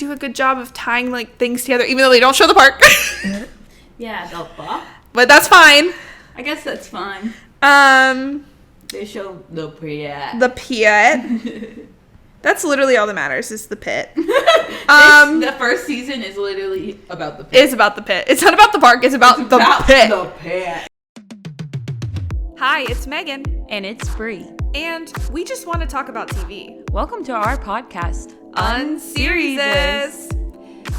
do a good job of tying, like, things together, even though they don't show the park. Yeah, but that's fine. I guess that's fine. They show the pit. The pit. That's literally all that matters, is the pit. The first season is literally about the pit. It's about the pit. It's not about the park. It's about the pit. The pit. Hi, it's Megan. And it's Bree. And we just want to talk about TV. Welcome to our podcast, UNSERIESOUS.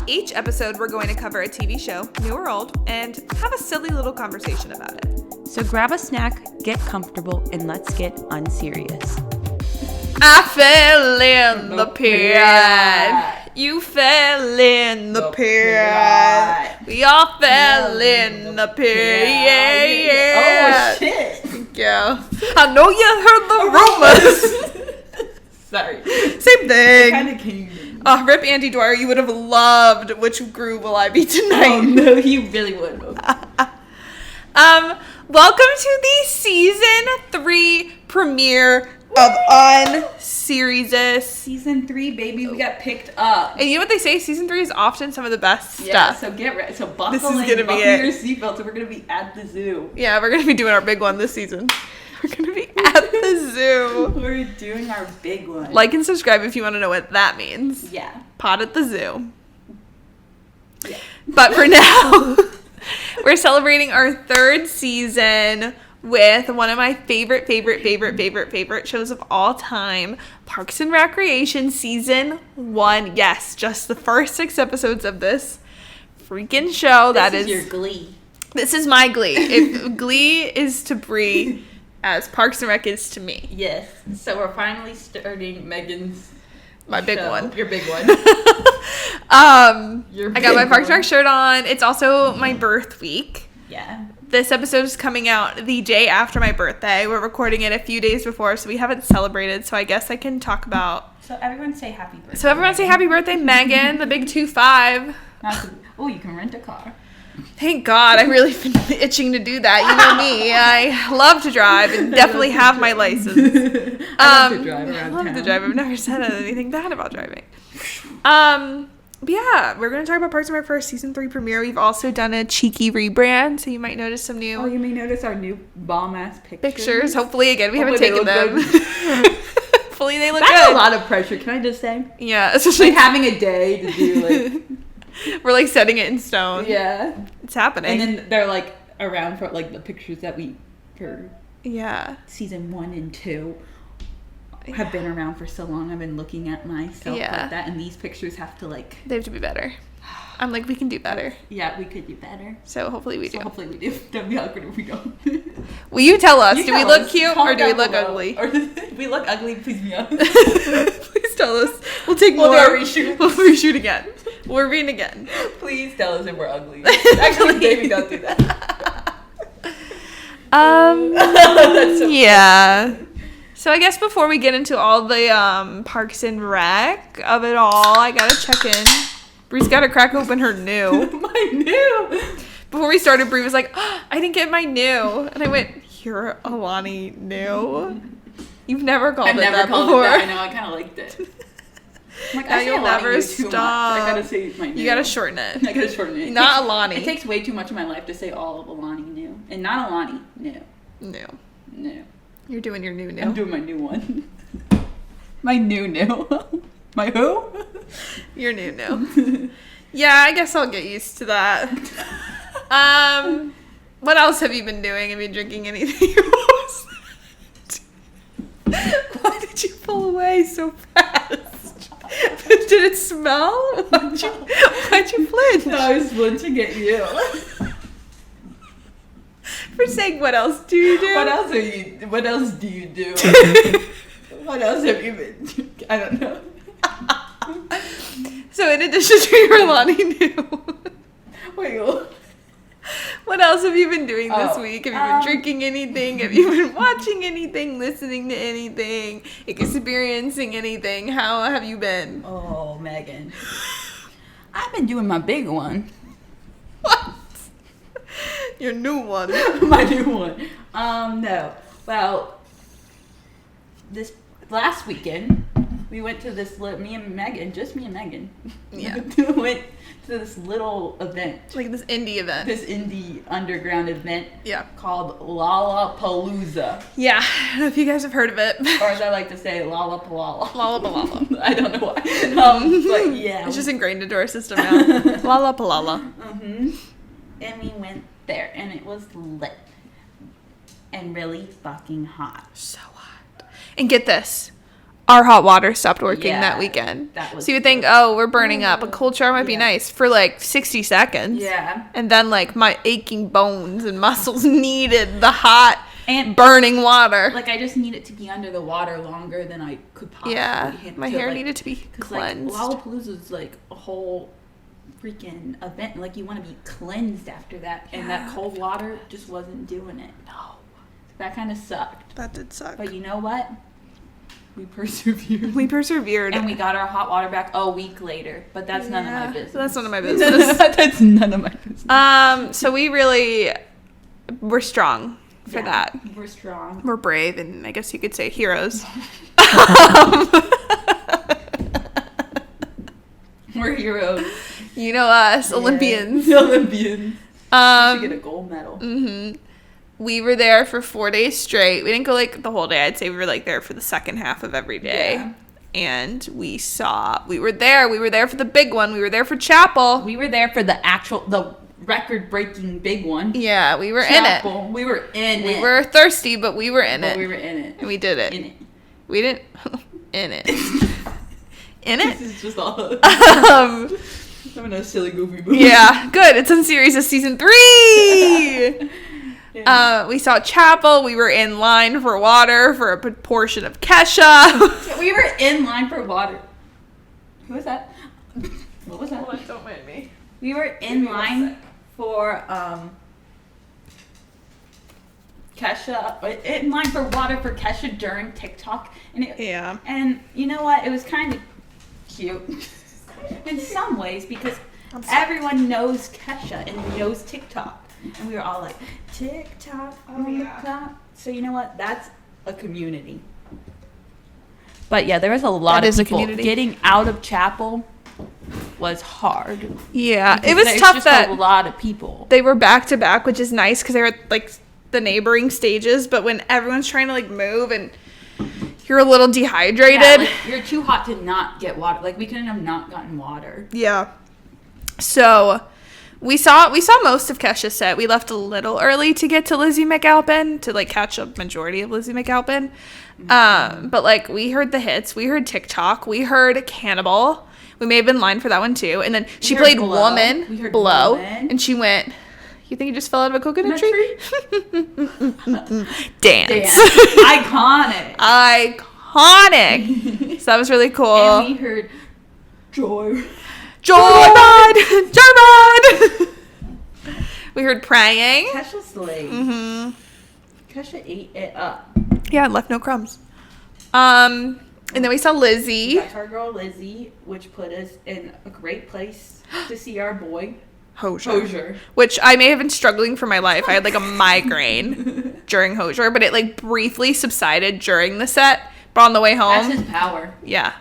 Each episode, we're going to cover a TV show, new or old, and have a silly little conversation about it. So grab a snack, get comfortable, and let's get unserious. I fell in the pit. You fell in the pit. We all fell in the pit. Yeah. Oh, shit. Yeah. I know you heard the rumors. Sorry. Same thing. Kind of came in. Rip Andy Dwyer, you would have loved Which Groove Will I Be Tonight? Oh, no, he really would have. Welcome to the Season 3 premiere of UNSERIESOUS. Season 3, baby, we got picked up. And you know what they say? Season 3 is often some of the best Yeah, stuff. so get ready. So buckle This is in, gonna be buckle it. your seatbelts, and we're going to be at the zoo. Yeah, we're going to be doing our big one this season. We're going to be at the zoo. We're doing our big one. Like and subscribe if you want to know what that means. Yeah. Pod at the zoo. Yeah. But for now, we're celebrating our third season with one of my favorite shows of all time, Parks and Recreation Season 1. Yes, just the first 6 episodes of this freaking show. This is your Glee. This is my Glee. If Glee is to Bree as Parks and Rec is to me. Yes. So we're finally starting Megan's My big show. one. Your big one. I got my big Parks and one. Rec shirt on. It's also my birth week. Yeah. This episode is coming out the day after my birthday. We're recording it a few days before, so we haven't celebrated. So I guess I can talk about. So everyone say happy birthday. So everyone say happy birthday, Megan, the big 2-5. Oh, you can rent a car. Thank God. I've really been itching to do that. You know me. I love to drive and definitely have my license. I love to drive around I love town. to drive. I've never said anything bad about driving. But yeah, we're going to talk about Parks and Rec for our Season 3 premiere. We've also done a cheeky rebrand, so you might notice some new Oh, you may notice our new bomb-ass pictures. Hopefully, again, we haven't Hopefully taken they them. look Hopefully, they look That's good. a lot of pressure, can I just say? Yeah, especially Like having a day to do we're like setting it in stone. yeah. It's happening. And then they're like around for like the pictures that we for yeah. season 1 and 2 have been around for so long. I've been looking at myself Yeah. like that, and these pictures have to like. They have to be better. I'm like, we can do better. Yeah, we could do better. So hopefully we do. So hopefully we do. Don't be awkward if we don't. Will you tell us? You Do we tell look us. cute or Comment do we down look below. ugly? Or if we look ugly, please be honest. Please tell us. We'll take We'll more. do a reshoot. We'll reshoot again. We'll read again. Please tell us if we're ugly. Actually, maybe don't do that. That's so Yeah. So I guess before we get into all the Parks and Rec of it all, I gotta check in. Bree's gotta crack open her new. My new. Before we started, Bree was like, oh, I didn't get my new. And I went, you're Alani new? You've never called I've it never that called before. it that. I know. I kind of liked it. I'm like, Now I say you'll Alani never new too much. stop. I gotta say my new. You gotta shorten it. I gotta shorten it. Not Alani. It takes way too much of my life to say all of Alani new. And not Alani new. New. No. You're doing your new. I'm doing my new one. My new. My who? Your new. Yeah, I guess I'll get used to that. What else have you been doing? Have you been drinking anything? Why did you pull away so fast? Did it smell? Why'd you flinch? No, I was flinching at you. For saying, what else do you do? What else do you do? What else have you been? I don't know. So in addition to your Alani new, Wait, what else have you been doing this Oh, week? Have you been drinking anything? Have you been watching anything? Listening to anything? Experiencing anything? How have you been? oh, Megan. I've been doing my big one. What? Your new one. My new one. No. Well, this last weekend, We went to this me and Megan. Yeah. Went to this little event. Like this indie event. This indie underground event. Yeah. Called Lollapalooza. Yeah. I don't know if you guys have heard of it. Or as I like to say, Lollapalooza. Lollapalooza. I don't know why. But yeah. It's just ingrained into our system now. Lollapalooza. Mm-hmm. And we went there, and it was lit. And really fucking hot. So hot. And get this. Our hot water stopped working that weekend. That was so you would think, oh, we're burning up. A cold shower might be nice for like 60 seconds. Yeah. And then like my aching bones and muscles needed the hot and burning water. Like I just needed to be under the water longer than I could possibly. Yeah. My hair like, needed to be cleansed. Like, Lollapalooza is like a whole freaking event. Like you want to be cleansed after that. And that cold water just wasn't doing it. No. That kind of sucked. That did suck. But you know what? We persevered. And we got our hot water back a week later. But that's none of my business. That's none of my business. That's none of my business. So we're strong for that. We're strong. We're brave, and I guess you could say heroes. We're heroes. You know us, Olympians. Olympians. We should get a gold medal. Mm-hmm. We were there for 4 days straight. We didn't go like the whole day. I'd say we were like there for the second half of every day. Yeah. And we were there. We were there for the big one. We were there for chapel. We were there for the record-breaking big one. Yeah, we were Chapel. in it. We were in it. We were thirsty, but we were in it. We were in it. And we did it. In it. We didn't. In it. In it. This is just all. I'm in a silly, goofy movie. Yeah, good. It's UNSERIESOUS season 3. We saw chapel. We were in line for water for a portion of Kesha. We were in line for water. Who was that? What was that? Hold on, don't mind me. We were in line for Kesha. In line for water for Kesha during TikTok. Yeah. And you know what? It was kind of cute in some ways because everyone knows Kesha and knows TikTok. And we were all like, TikTok, TikTok. So you know what? That's a community. But yeah, there was a lot of people. Getting out of chapel was hard. Yeah, it was tough that a lot of people. They were back to back, which is nice because they were at like the neighboring stages. But when everyone's trying to like move and you're a little dehydrated, yeah, like, you're too hot to not get water. Like we couldn't have not gotten water. Yeah. So we saw most of Kesha's set. We left a little early to get to Lizzie McAlpin to like catch a majority of Lizzie McAlpin. But like we heard the hits. We heard TikTok. We heard Cannibal. We may have been in line for that one too. And then she played Woman. We heard Blow. And she went, you think you just fell out of a coconut tree? Dance. Iconic. So that was really cool. And we heard Joy Ride! We heard Praying. Kesha slayed. Mm-hmm. Kesha ate it up. Yeah, left no crumbs. And then we saw Lizzie. We got our girl Lizzie, which put us in a great place to see our boy Hosier. Which I may have been struggling for my life. I had like a migraine during Hosier, but it like briefly subsided during the set. But on the way home, that's his power. Yeah.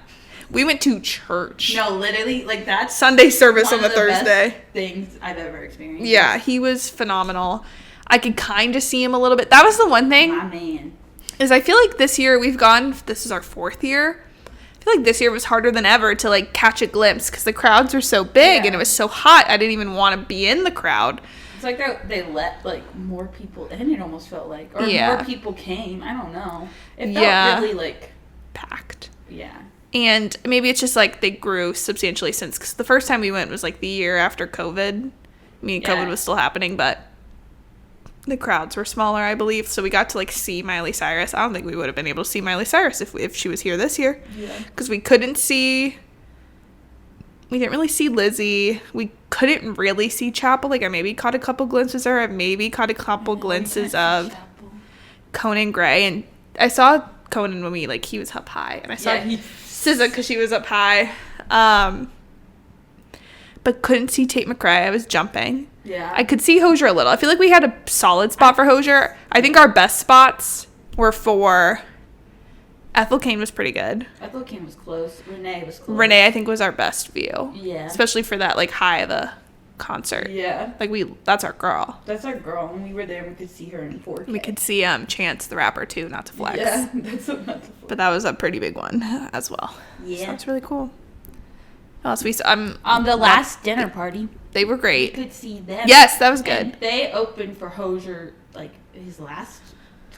We went to church. No, literally, like that's Sunday service on the Thursday. Best things I've ever experienced. Yeah, he was phenomenal. I could kind of see him a little bit. That was the one thing. My man. Is I feel like this year this is our 4th year. I feel like this year was harder than ever to like catch a glimpse because the crowds were so big and it was so hot. I didn't even want to be in the crowd. It's like they let like more people in. It almost felt like, or more people came. I don't know. It felt really like packed. Yeah. And maybe it's just like they grew substantially since, because the first time we went was like the year after COVID. I mean, COVID was still happening, but the crowds were smaller, I believe. So we got to like see Miley Cyrus. I don't think we would have been able to see Miley Cyrus if she was here this year. Yeah. Because we didn't really see Lizzie. We couldn't really see Chapel. Like I maybe caught a couple glimpses of her. I maybe caught a couple glimpses of Conan Gray. And I saw Conan when he was up high. And I saw SZA because she was up high. But couldn't see Tate McRae. I was jumping. Yeah. I could see Hosier a little. I feel like we had a solid spot for Hosier. I think our best spots were for Ethel Kane was pretty good. Ethel King was close. Renee was close. Renee, I think, was our best view. Yeah. Especially for that, like, high of a concert. Yeah. Like, that's our girl. That's our girl. When we were there, we could see her in 4K. We could see Chance the Rapper, too, not to flex. Yeah, that's not to flex. But that was a pretty big one as well. Yeah. So that's really cool. What else we saw? On the last dinner party, They were we great. could see them. Yes, that was good. And they opened for Hozier, like, his last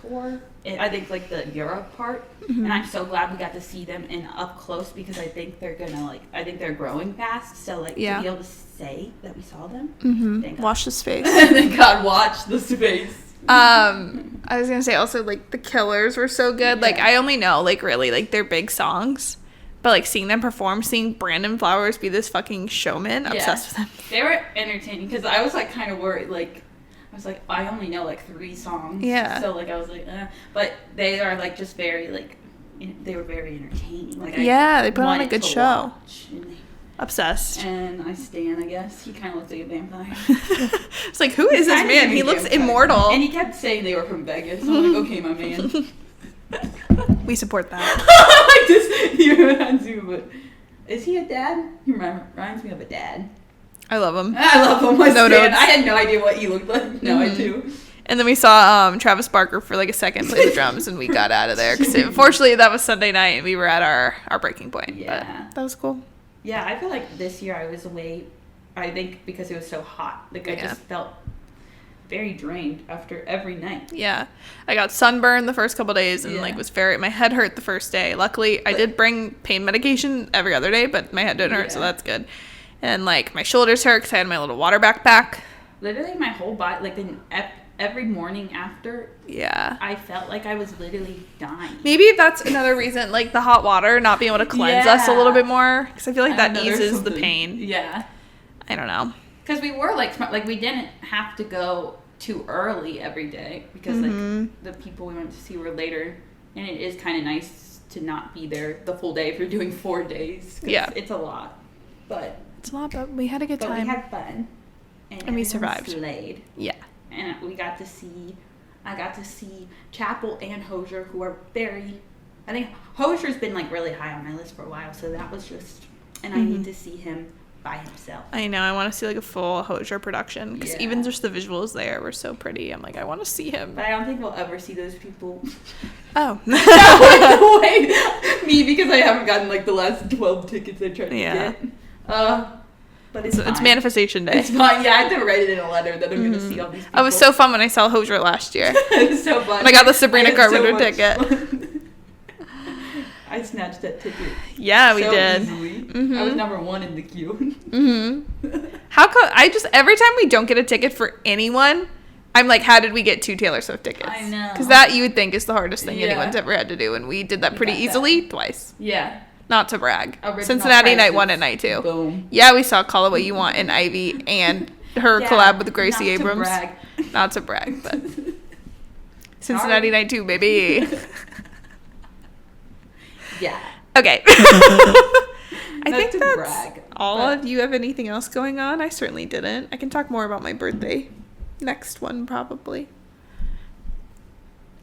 tour. I think, like, the Europe part. Mm-hmm. And I'm so glad we got to see them in up close because I think they're gonna, like, I think they're growing fast. So, like, Yeah. to be able to say that we saw them. Mm-hmm. Thank God. Wash his face. Thank God, watch the space. I was gonna say also, like, the Killers were so good. Like, Yeah. I only know, like, really, like, their big songs. But, like, seeing them perform, seeing Brandon Flowers be this fucking showman, obsessed with him. They were entertaining because I was, like, kind of worried, like, I was like, I only know, like, 3 songs. Yeah. So, like, I was like, but they are, like, just very, like, they were very entertaining. Like, Yeah, they put on a wanted good to show. watch. Obsessed. And I stand, I guess. He kind of looks like a vampire. It's like, who is this Kinda man? like He a looks vampire. immortal. And he kept saying they were from Vegas. I'm like, okay, my man. We support that. Like this, you reminds me of is he a dad? He reminds me of a dad. I love him. I love him. I No stand. notes. I had no idea what he looked like. No, I do. And then we saw Travis Barker for like a second play the drums, and we got out of there because unfortunately that was Sunday night and we were at our breaking point. Yeah. But that was cool. Yeah, I feel like this year I was away. I think because it was so hot. Like I Yeah. just felt very drained after every night. Yeah, I got sunburned the first couple days and Yeah. like was my head hurt the first day. Luckily, I did bring pain medication every other day, but my head didn't hurt, so Yeah. that's good. And like my shoulders hurt because I had my little water backpack. Literally, my whole body, like every morning after, Yeah. I felt like I was literally dying. Maybe that's another reason, like the hot water not being able to cleanse us a little bit more, because I feel like that Another eases the something. pain. Yeah. I don't know. Because we were like we didn't have to go too early every day because Mm-hmm. like the people we went to see were later, and it is kind of nice to not be there the full day if you're doing 4 days. 'Cause Yeah. it's a lot, but It's a lot, but we had a good time. we had fun, and we everyone survived. Slayed. Yeah. And I got to see Chapel and Hozier, who are I think Hozier's been like really high on my list for a while, so that was just, and I need to see him by himself. I know. I want to see like a full Hozier production because Yeah. even just the visuals there were so pretty. I'm like, I want to see him. But I don't think we'll ever see those people. Oh. That way, me, because I haven't gotten like the last 12 tickets I tried to Yeah. get. But it's So it's fine. manifestation day. It's fine. Yeah, I had to write it in a letter that I'm going to see all these people. It was so fun when I saw Hozier last year. It was so fun. And I got the Sabrina I had so Carpenter much ticket. fun. I snatched that ticket. Yeah, we so did. Easily. I was number 1 in the queue. Every time we don't get a ticket for anyone, I'm like, how did we get 2 Taylor Swift tickets? I know. Because that you would think is the hardest thing Yeah. anyone's ever had to do, and we did that pretty got that. easily twice. Yeah. Not to brag. Original Cincinnati night prices. 1 and night 2. Boom. Yeah, we saw Call It What You Want and Ivy and her Yeah, collab with Gracie not to Abrams. brag. Not to brag, but Cincinnati night 2, baby. Yeah. Okay. I Not think to that's brag, all but- of you. Have anything else going on? I certainly didn't. I can talk more about my birthday. Next one, probably.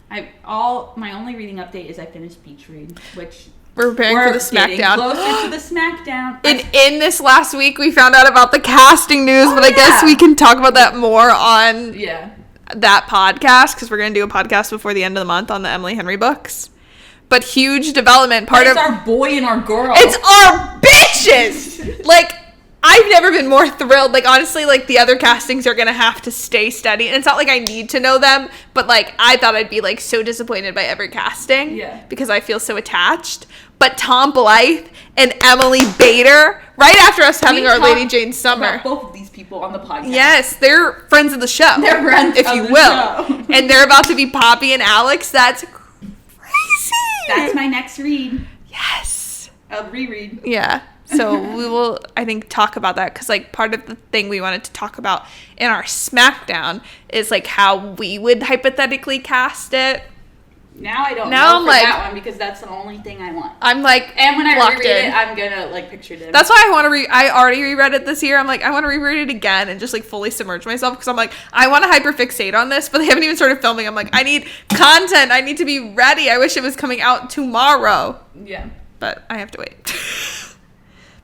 My only reading update is I finished Beach Read, which We're preparing we're for the getting SmackDown. closer to the SmackDown. And in this last week, we found out about the casting news, but I guess yeah. we can talk about that more on Yeah. that podcast because we're going to do a podcast before the end of the month on the Emily Henry books. But huge development. It's our boy and our girl. It's our bitches! Like, I've never been more thrilled. Like, honestly, like, the other castings are going to have to stay steady. And it's not like I need to know them, but, like, I thought I'd be, like, so disappointed by every casting. Yeah. Because I feel so attached. But Tom Blythe and Emily Bader, right after us having We our talked Lady Jane Summer. about both of these people on the podcast. Yes, they're friends of the show. They're friends if of you the will. show. And they're about to be Poppy and Alex. That's crazy. That's my next read. Yes. I'll reread. Yeah. So we will, I think, talk about that because, like, part of the thing we wanted to talk about in our SmackDown is, like, how we would hypothetically cast it. Now I don't Now know I'm for like- that one because that's the only thing I want. I'm like, And when I locked reread in. it, I'm gonna like picture them. That's why I want to I already reread it this year. I'm like, I want to reread it again and just like fully submerge myself because I'm like, I want to hyperfixate on this, but they haven't even started filming. I'm like, I need content. I need to be ready. I wish it was coming out tomorrow, Yeah. but I have to wait.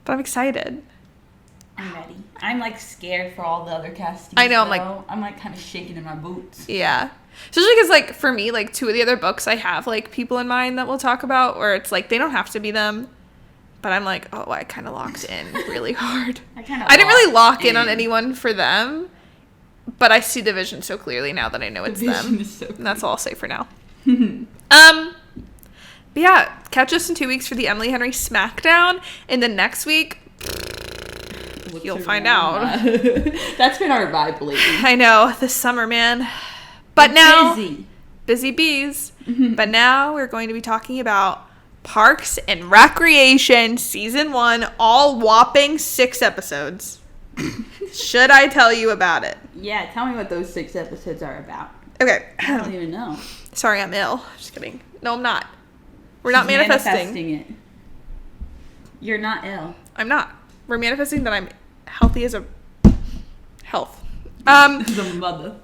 But I'm excited. I'm ready. I'm like scared for all the other castings. I know, I'm I'm like kind of shaking in my boots. Yeah. Especially because, like, for me, like, 2 of the other books I have, like, people in mind that we'll talk about where it's, like, they don't have to be them. But I'm like, oh, I kind of locked in really hard. I didn't really lock in on anyone for them. But I see the vision so clearly now that I know it's them. And that's all I'll say for now. But yeah, catch us in 2 weeks for the Emily Henry Smackdown. And then next week, you'll find out. That's been our vibe lately. I know, this summer, man. But now, busy bees. Mm-hmm. But now we're going to be talking about Parks and Recreation Season 1, all whopping 6 episodes. Should I tell you about it? Yeah, tell me what those 6 episodes are about. Okay. I don't even know. Sorry, I'm ill. Just kidding. No, I'm not. We're not manifesting. It. You're not ill. I'm not. We're manifesting that I'm healthy as a health. The mother.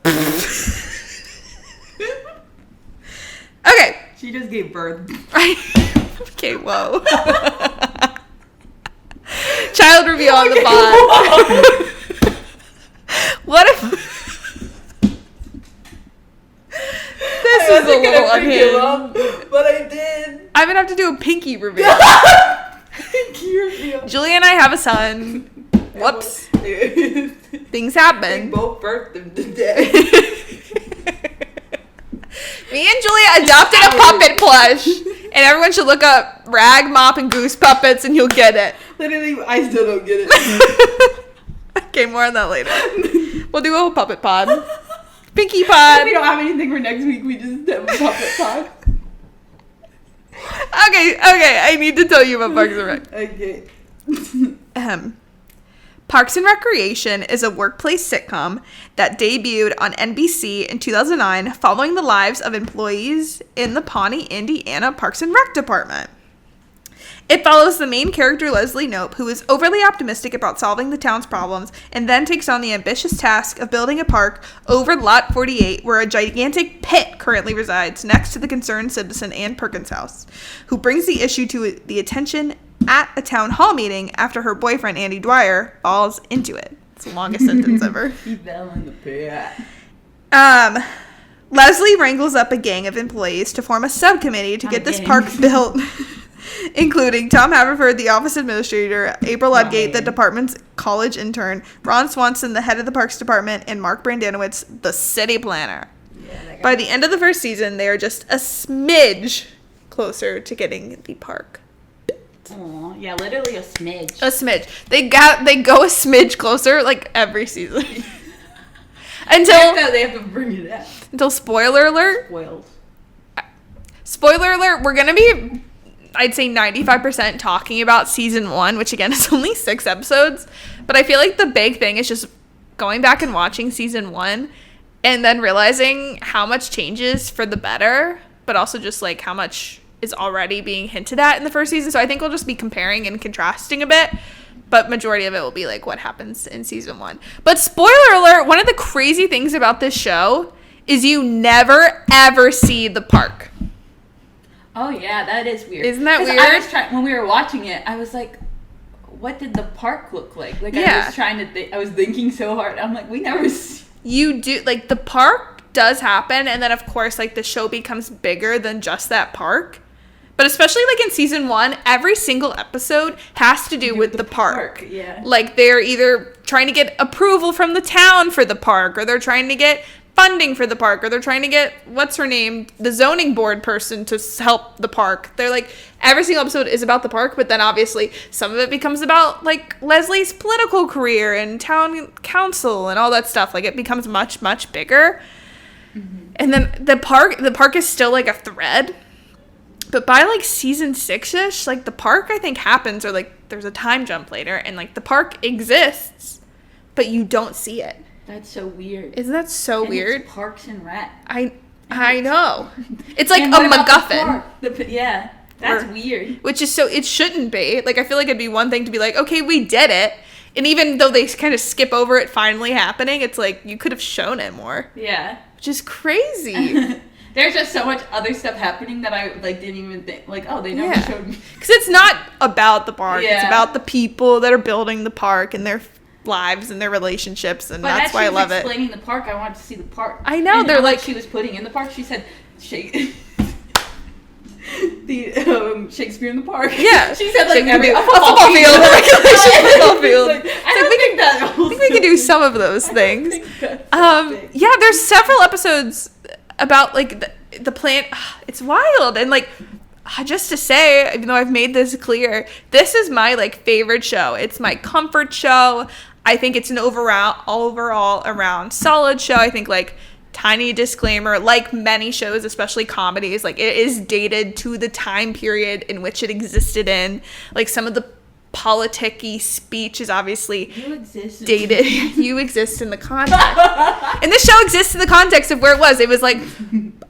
Okay. She just gave birth. Okay, whoa. Child reveal on the pod. What if... This is a little unhinged. But I did. I'm gonna have to do a pinky reveal. Pinky reveal. Julia and I have a son. Whoops. Things happen. both birthed them today. Me and Julia adopted a puppet plush. And everyone should look up Rag, Mop, and Goose puppets and you'll get it. Literally, I still don't get it. Okay, more on that later. We'll do a whole puppet pod. Pinky pod. If we don't have anything for next week, we just have a puppet pod. Okay, I need to tell you about Parks and Rec. Okay. Parks and Recreation is a workplace sitcom that debuted on NBC in 2009 following the lives of employees in the Pawnee, Indiana Parks and Rec department. It follows the main character, Leslie Knope, who is overly optimistic about solving the town's problems and then takes on the ambitious task of building a park over Lot 48 where a gigantic pit currently resides next to the concerned citizen Ann Perkins' house, who brings the issue to the attention at a town hall meeting after her boyfriend, Andy Dwyer, falls into it. It's the longest sentence ever. He fell in the pit. Leslie wrangles up a gang of employees to form a subcommittee to get this park built, including Tom Haverford, the office administrator, April Ludgate, the department's college intern, Ron Swanson, the head of the parks department, and Mark Brandanowitz, the city planner. Yeah, by the end of the first season, they are just a smidge closer to getting the park. Aw, yeah, literally a smidge. A smidge. They go a smidge closer like every season. Until they have to bring it up. Until spoiler alert. Spoiler alert, we're going to be, I'd say 95% talking about season 1, which again is only 6 episodes. But I feel like the big thing is just going back and watching season 1 and then realizing how much changes for the better, but also just like how much is already being hinted at in the first season. So I think we'll just be comparing and contrasting a bit, but majority of it will be like what happens in season 1. But spoiler alert, one of the crazy things about this show is you never ever see the park. Oh yeah, that is weird. Isn't that weird? I was when we were watching it, I was like, what did the park look like? Like Yeah. I was trying to think, I was thinking so hard. I'm like, we never see. You do, like, the park does happen, and then of course like the show becomes bigger than just that park. But especially like in season 1, every single episode has to do with the park. Yeah. Like they're either trying to get approval from the town for the park, or they're trying to get funding for the park, or they're trying to get, what's her name, the zoning board person to help the park. They're like, every single episode is about the park, but then obviously some of it becomes about like Leslie's political career and town council and all that stuff. Like it becomes much, much bigger. Mm-hmm. And then the park is still like a thread. But by, like, season 6-ish, like, the park, I think, happens, or, like, there's a time jump later, and, like, the park exists, but you don't see it. That's so weird. Isn't that so weird? It's Parks and Rec. I know. It's like a And what about the MacGuffin. park? Yeah, that's weird. Which is so, it shouldn't be. Like, I feel like it'd be one thing to be like, okay, we did it. And even though they kind of skip over it finally happening, it's like, you could have shown it more. Yeah. Which is crazy. There's just so much other stuff happening that I like didn't even think, like, oh, they never showed me. Because it's not about the park. Yeah. It's about the people that are building the park and their lives and their relationships, and that's why I love it. Explaining the park, I wanted to see the park. I know, and they're like, she was putting in the park. She said, the Shakespeare in the park. Yeah, she said like every a football field, a regulation football field. Like, I think we can do some of those things. Yeah, there's several episodes about like the plant. It's wild, and like, just to say, even though I've made this clear, this is my like favorite show. It's my comfort show. I think it's an overall around solid show. I think, like, tiny disclaimer, like many shows, especially comedies, like, it is dated to the time period in which it existed in. Like, some of the politic-y speech is obviously dated. You exist in the context. And this show exists in the context of where it was. It was like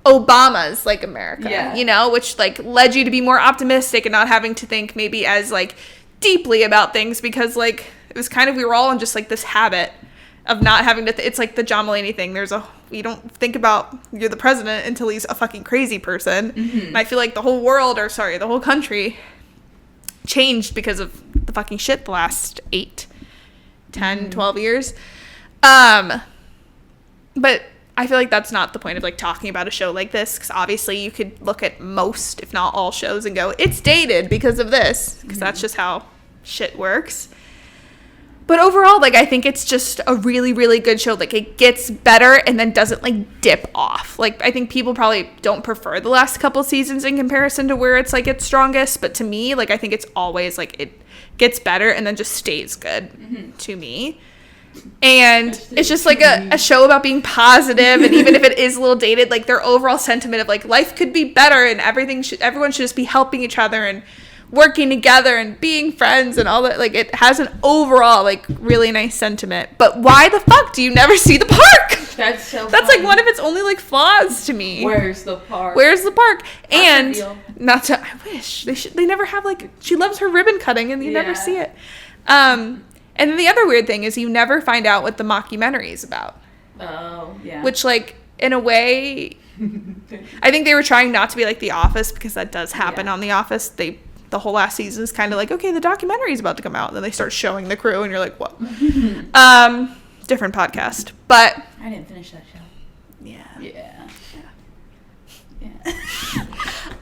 Obama's like America, you know, which like led you to be more optimistic and not having to think maybe as like deeply about things, because like it was kind of, we were all in just like this habit of not having to it's like the John Mulaney thing. You don't think about you're the president until he's a fucking crazy person. And I feel like the whole world, or sorry, the whole country changed because of the fucking shit the last 8, 10, 12 years. But I feel like that's not the point of like talking about a show like this, because obviously you could look at most, if not all, shows and go, it's dated because of this, because that's just how shit works. But overall, like, I think it's just a really, really good show. Like, it gets better and then doesn't, like, dip off. Like, I think people probably don't prefer the last couple seasons in comparison to where it's, like, its strongest. But to me, like, I think it's always, like, it gets better and then just stays good to me. And it's just, like, a show about being positive. And even if it is a little dated, like, their overall sentiment of, like, life could be better and everyone should just be helping each other and working together and being friends and all that. Like, it has an overall like really nice sentiment. But why the fuck do you never see the park? That's so That's funny. like one of its only like flaws to me. Where's the park? And not to, I wish they never have, like, she loves her ribbon cutting and you never see it. And then the other weird thing is you never find out what the mockumentary is about. Oh, yeah. Which, like, in a way, I think they were trying not to be like The Office, because that does happen on The Office. The whole last season is kind of like, okay, the documentary is about to come out. And then they start showing the crew and you're like, what? Different podcast. But I didn't finish that show. Yeah.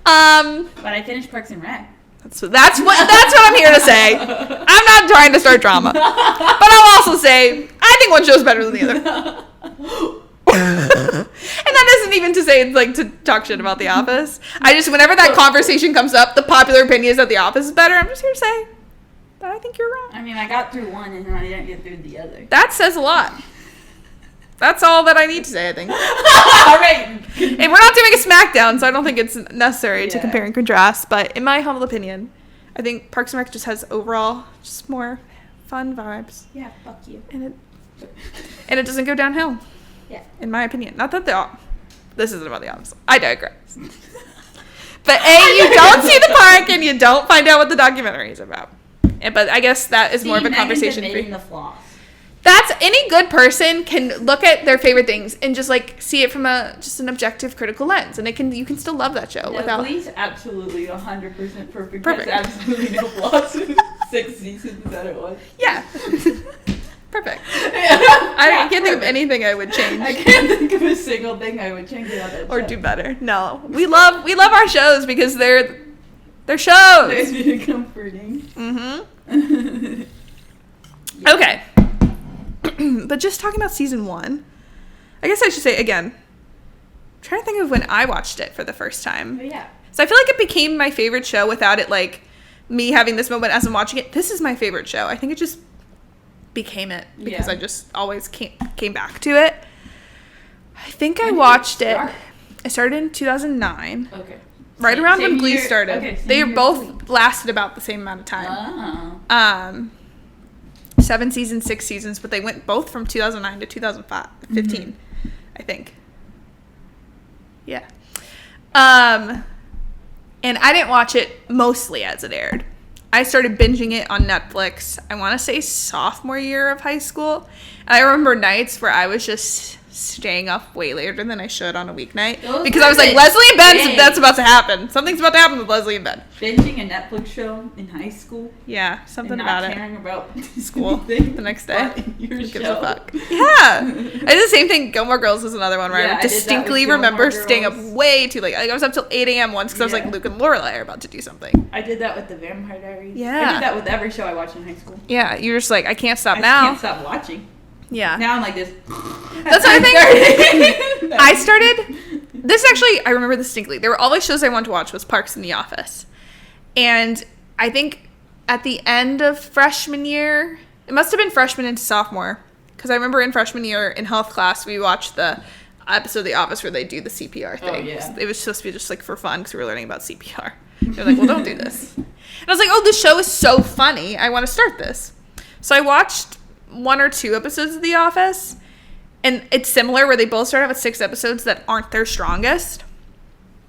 But I finished Parks and Rec. That's what I'm here to say. I'm not trying to start drama. But I'll also say, I think one show's better than the other. And that isn't even to say it's like to talk shit about The Office. I just, whenever that conversation comes up, the popular opinion is that The Office is better. I'm just here to say that I think you're wrong. I mean, I got through one and I didn't get through the other. That says a lot. That's all that I need to say, I think. All right. And we're not doing a SmackDown, so I don't think it's necessary to compare and contrast. But in my humble opinion, I think Parks and Rec just has overall just more fun vibes. Yeah, fuck you. And it doesn't go downhill. Yeah. In my opinion. Not that this isn't about The Office. I digress. But you don't see the park and you don't find out what the documentary is about. But I guess that is more of a conversation for you. The flaws. That's, any good person can look at their favorite things and just like see it from just an objective, critical lens, and you can still love that show without. Please, absolutely 100% perfect. Perfect. There's absolutely no flaws. 6 seasons that it was. Yeah. Perfect. I can't think of anything I would change. I can't think of a single thing I would change about it. Or do better. No, we love our shows because they're shows. They're comforting. Mm-hmm. Okay. But just talking about season 1, I guess I should say again, I'm trying to think of when I watched it for the first time. But yeah. So I feel like it became my favorite show without it, like, me having this moment as I'm watching it. This is my favorite show. I think it just became it because I just always came back to it. I think I watched it. I started in 2009. Okay. Right around when Glee year, started. Okay, they both lasted about the same amount of time. Oh. 7 seasons, 6 seasons, but they went both from 2009 to 2015, I think. Yeah. And I didn't watch it mostly as it aired. I started binging it on Netflix, I want to say sophomore year of high school. And I remember nights where I was just staying up way later than I should on a weeknight. Because I was like, Leslie and Ben, that's about to happen. Something's about to happen with Leslie and Ben. Binging a Netflix show in high school. Yeah, something and about not it. caring about School the next day. Your Who show. gives a fuck? Yeah. I did the same thing. Gilmore Girls was another one where Yeah, I I did that distinctly with Gilmore remember staying up Girls. way too late. Like, I was up till 8 a.m. once because I was like, Yeah. Luke and Lorelai are about to do something. I did that with the Vampire Diaries. Yeah. I did that with every show I watched in high school. Yeah, you're just like, I can't stop I now. can't stop watching. Yeah. Now I'm like this. That's what I think. I started, this actually, I remember distinctly. There were always shows I wanted to watch was Parks and The Office. And I think at the end of freshman year, it must have been freshman into sophomore, because I remember in freshman year in health class, we watched the episode of The Office where they do the CPR thing. Oh, yeah. It was supposed to be just like for fun because we were learning about CPR. They're like, well, don't do this. And I was like, oh, this show is so funny. I want to start this. So I watched 1 or 2 episodes of The Office, and it's similar where they both start out with 6 episodes that aren't their strongest.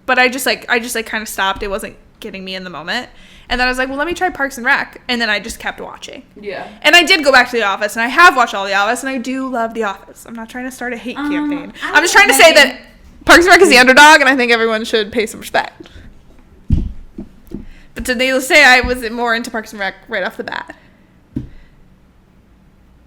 But I just kind of stopped. It wasn't getting me in the moment. And then I was like, well, let me try Parks and Rec. And then I just kept watching. Yeah. And I did go back to The Office, and I have watched all The Office, and I do love The Office. I'm not trying to start a hate campaign. I'm just trying to say that Parks and Rec is the underdog, and I think everyone should pay some respect. But to needless to say, I was more into Parks and Rec right off the bat.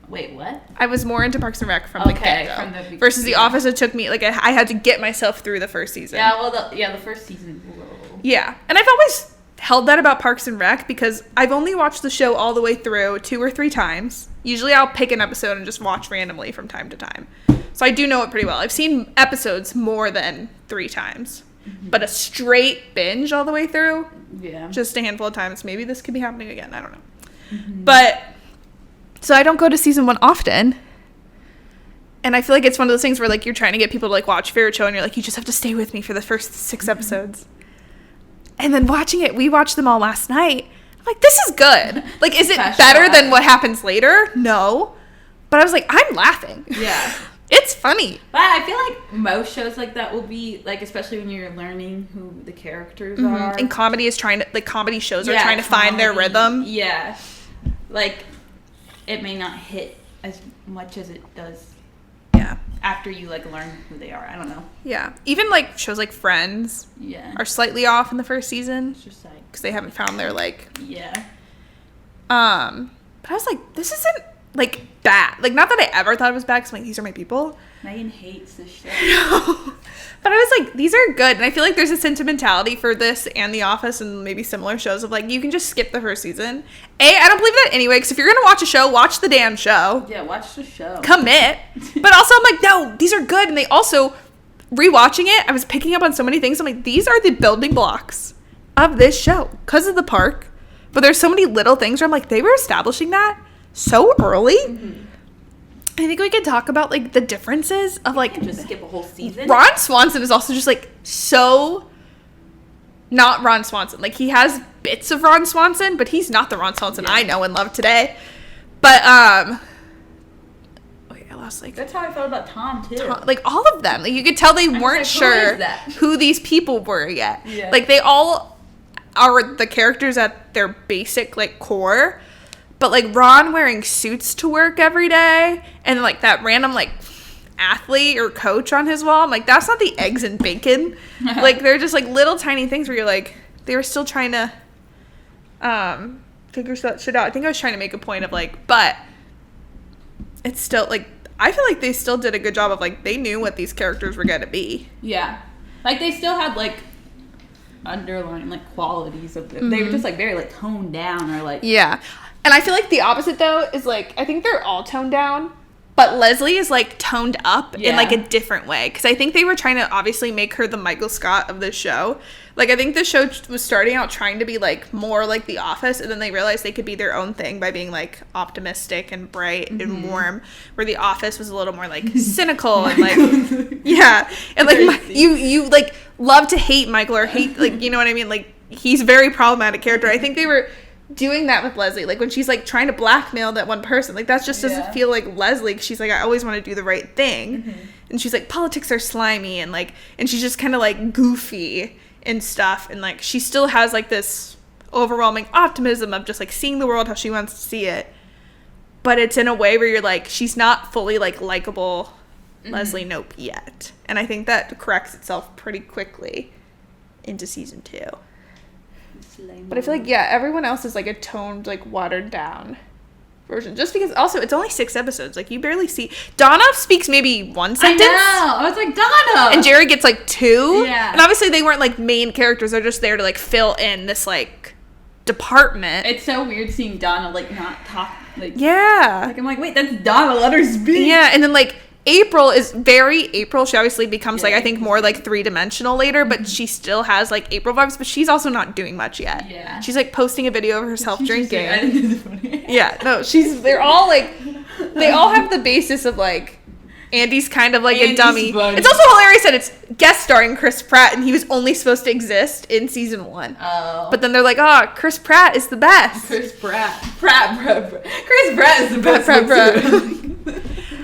Wait, what? I was more into Parks and Rec from the get-go. from the Versus The Office, it took me, like, I had to get myself through the first season. Yeah, well, the first season. Whoa. Yeah. And I've always held that about Parks and Rec because I've only watched the show all the way through 2 or 3 times. Usually I'll pick an episode and just watch randomly from time to time. So I do know it pretty well. I've seen episodes more than 3 times. Mm-hmm. But a straight binge all the way through, Yeah. just a handful of times. Maybe this could be happening again. I don't know. Mm-hmm. But, so I don't go to season 1 often. And I feel like it's one of those things where, like, you're trying to get people to, like, watch your favorite show, and you're like, you just have to stay with me for the first 6 episodes. And then watching it, we watched them all last night. I'm like, this is good. Like, is it better than what happens later? No. But I was like, I'm laughing. Yeah. It's funny. But I feel like most shows like that will be, like, especially when you're learning who the characters are. And comedy is trying to, like, comedy shows are trying to find their rhythm. Yeah. Like, it may not hit as much as it does Yeah. after you, like, learn who they are. I don't know. Yeah. Even, like, shows like Friends Yeah. are slightly off in the first season It's just like, because they haven't found their, like... yeah. But I was like, this isn't, like, bad. Like, not that I ever thought it was bad because I'm like, these are my people. Megan hates this show. But I was like, these are good. And I feel like there's a sentimentality for this and The Office and maybe similar shows of, like, you can just skip the first season. I don't believe that anyway, because if you're going to watch a show, watch the damn show. Yeah, watch the show. Commit. But also, I'm like, no, these are good. And they also, rewatching it, I was picking up on so many things. I'm like, these are the building blocks of this show because of the park. But there's so many little things where I'm like, they were establishing that so early. Mm-hmm. I think we could talk about, like, the differences of, like... Just skip a whole season. Ron Swanson is also just, like, so not Ron Swanson. Like, he has bits of Ron Swanson, but he's not the Ron Swanson I know and love today. But, wait, I lost, like... That's how I felt about Tom, too. like, all of them. Like, you could tell they weren't like, sure who these people were yet. Yeah. Like, they all are the characters at their basic, like, core. But, like, Ron wearing suits to work every day, and, like, that random, like, athlete or coach on his wall, I'm like, that's not the eggs and bacon. Like, they're just, like, little tiny things where you're like, they were still trying to figure that shit out. I think I was trying to make a point of, like, but it's still, like, I feel like they still did a good job of, like, they knew what these characters were going to be. Yeah. Like, they still had, like, underlying, like, qualities of them. Mm-hmm. They were just, like, very, like, toned down or, like... Yeah. And I feel like the opposite, though, is, like, I think they're all toned down, but Leslie is, like, toned up in, like, a different way. Because I think they were trying to obviously make her the Michael Scott of this show. Like, I think the show was starting out trying to be, like, more like The Office, and then they realized they could be their own thing by being, like, optimistic and bright and warm, where The Office was a little more, like, cynical and, like, yeah. And, like, you like, love to hate Michael or hate, like, you know what I mean? Like, he's a very problematic character. I think they were doing that with Leslie. Like, when she's, like, trying to blackmail that one person. Like, that just doesn't feel like Leslie. 'Cause she's like, I always want to do the right thing. Mm-hmm. And she's like, politics are slimy. And, like, and she's just kind of, like, goofy and stuff. And, like, she still has, like, this overwhelming optimism of just, like, seeing the world how she wants to see it. But it's in a way where you're, like, she's not fully, like, likable Leslie Knope yet. And I think that corrects itself pretty quickly into season 2. But I feel like, everyone else is, like, a toned, like, watered down version. Just because, also, it's only 6 episodes. Like, you barely see... Donna speaks maybe 1 sentence. I know! I was like, Donna! And Jerry gets, like, 2. Yeah. And obviously, they weren't, like, main characters. They're just there to, like, fill in this, like, department. It's so weird seeing Donna, like, not talk. Like, yeah. Like, I'm like, wait, that's Donna. Let her speak. Yeah, and then, like... April is very April. She obviously becomes, like, I think more, like, 3-dimensional later, but she still has, like, April vibes, but she's also not doing much yet. Yeah. She's, like, posting a video of herself drinking. I think it's funny. Yeah, no, they're all, like, they all have the basis of, like, Andy's kind of, like, a dummy. Funny. It's also hilarious that it's guest starring Chris Pratt, and he was only supposed to exist in season 1. Oh. But then they're like, Chris Pratt is the best. Chris Pratt. Chris Pratt is the best. Pratt.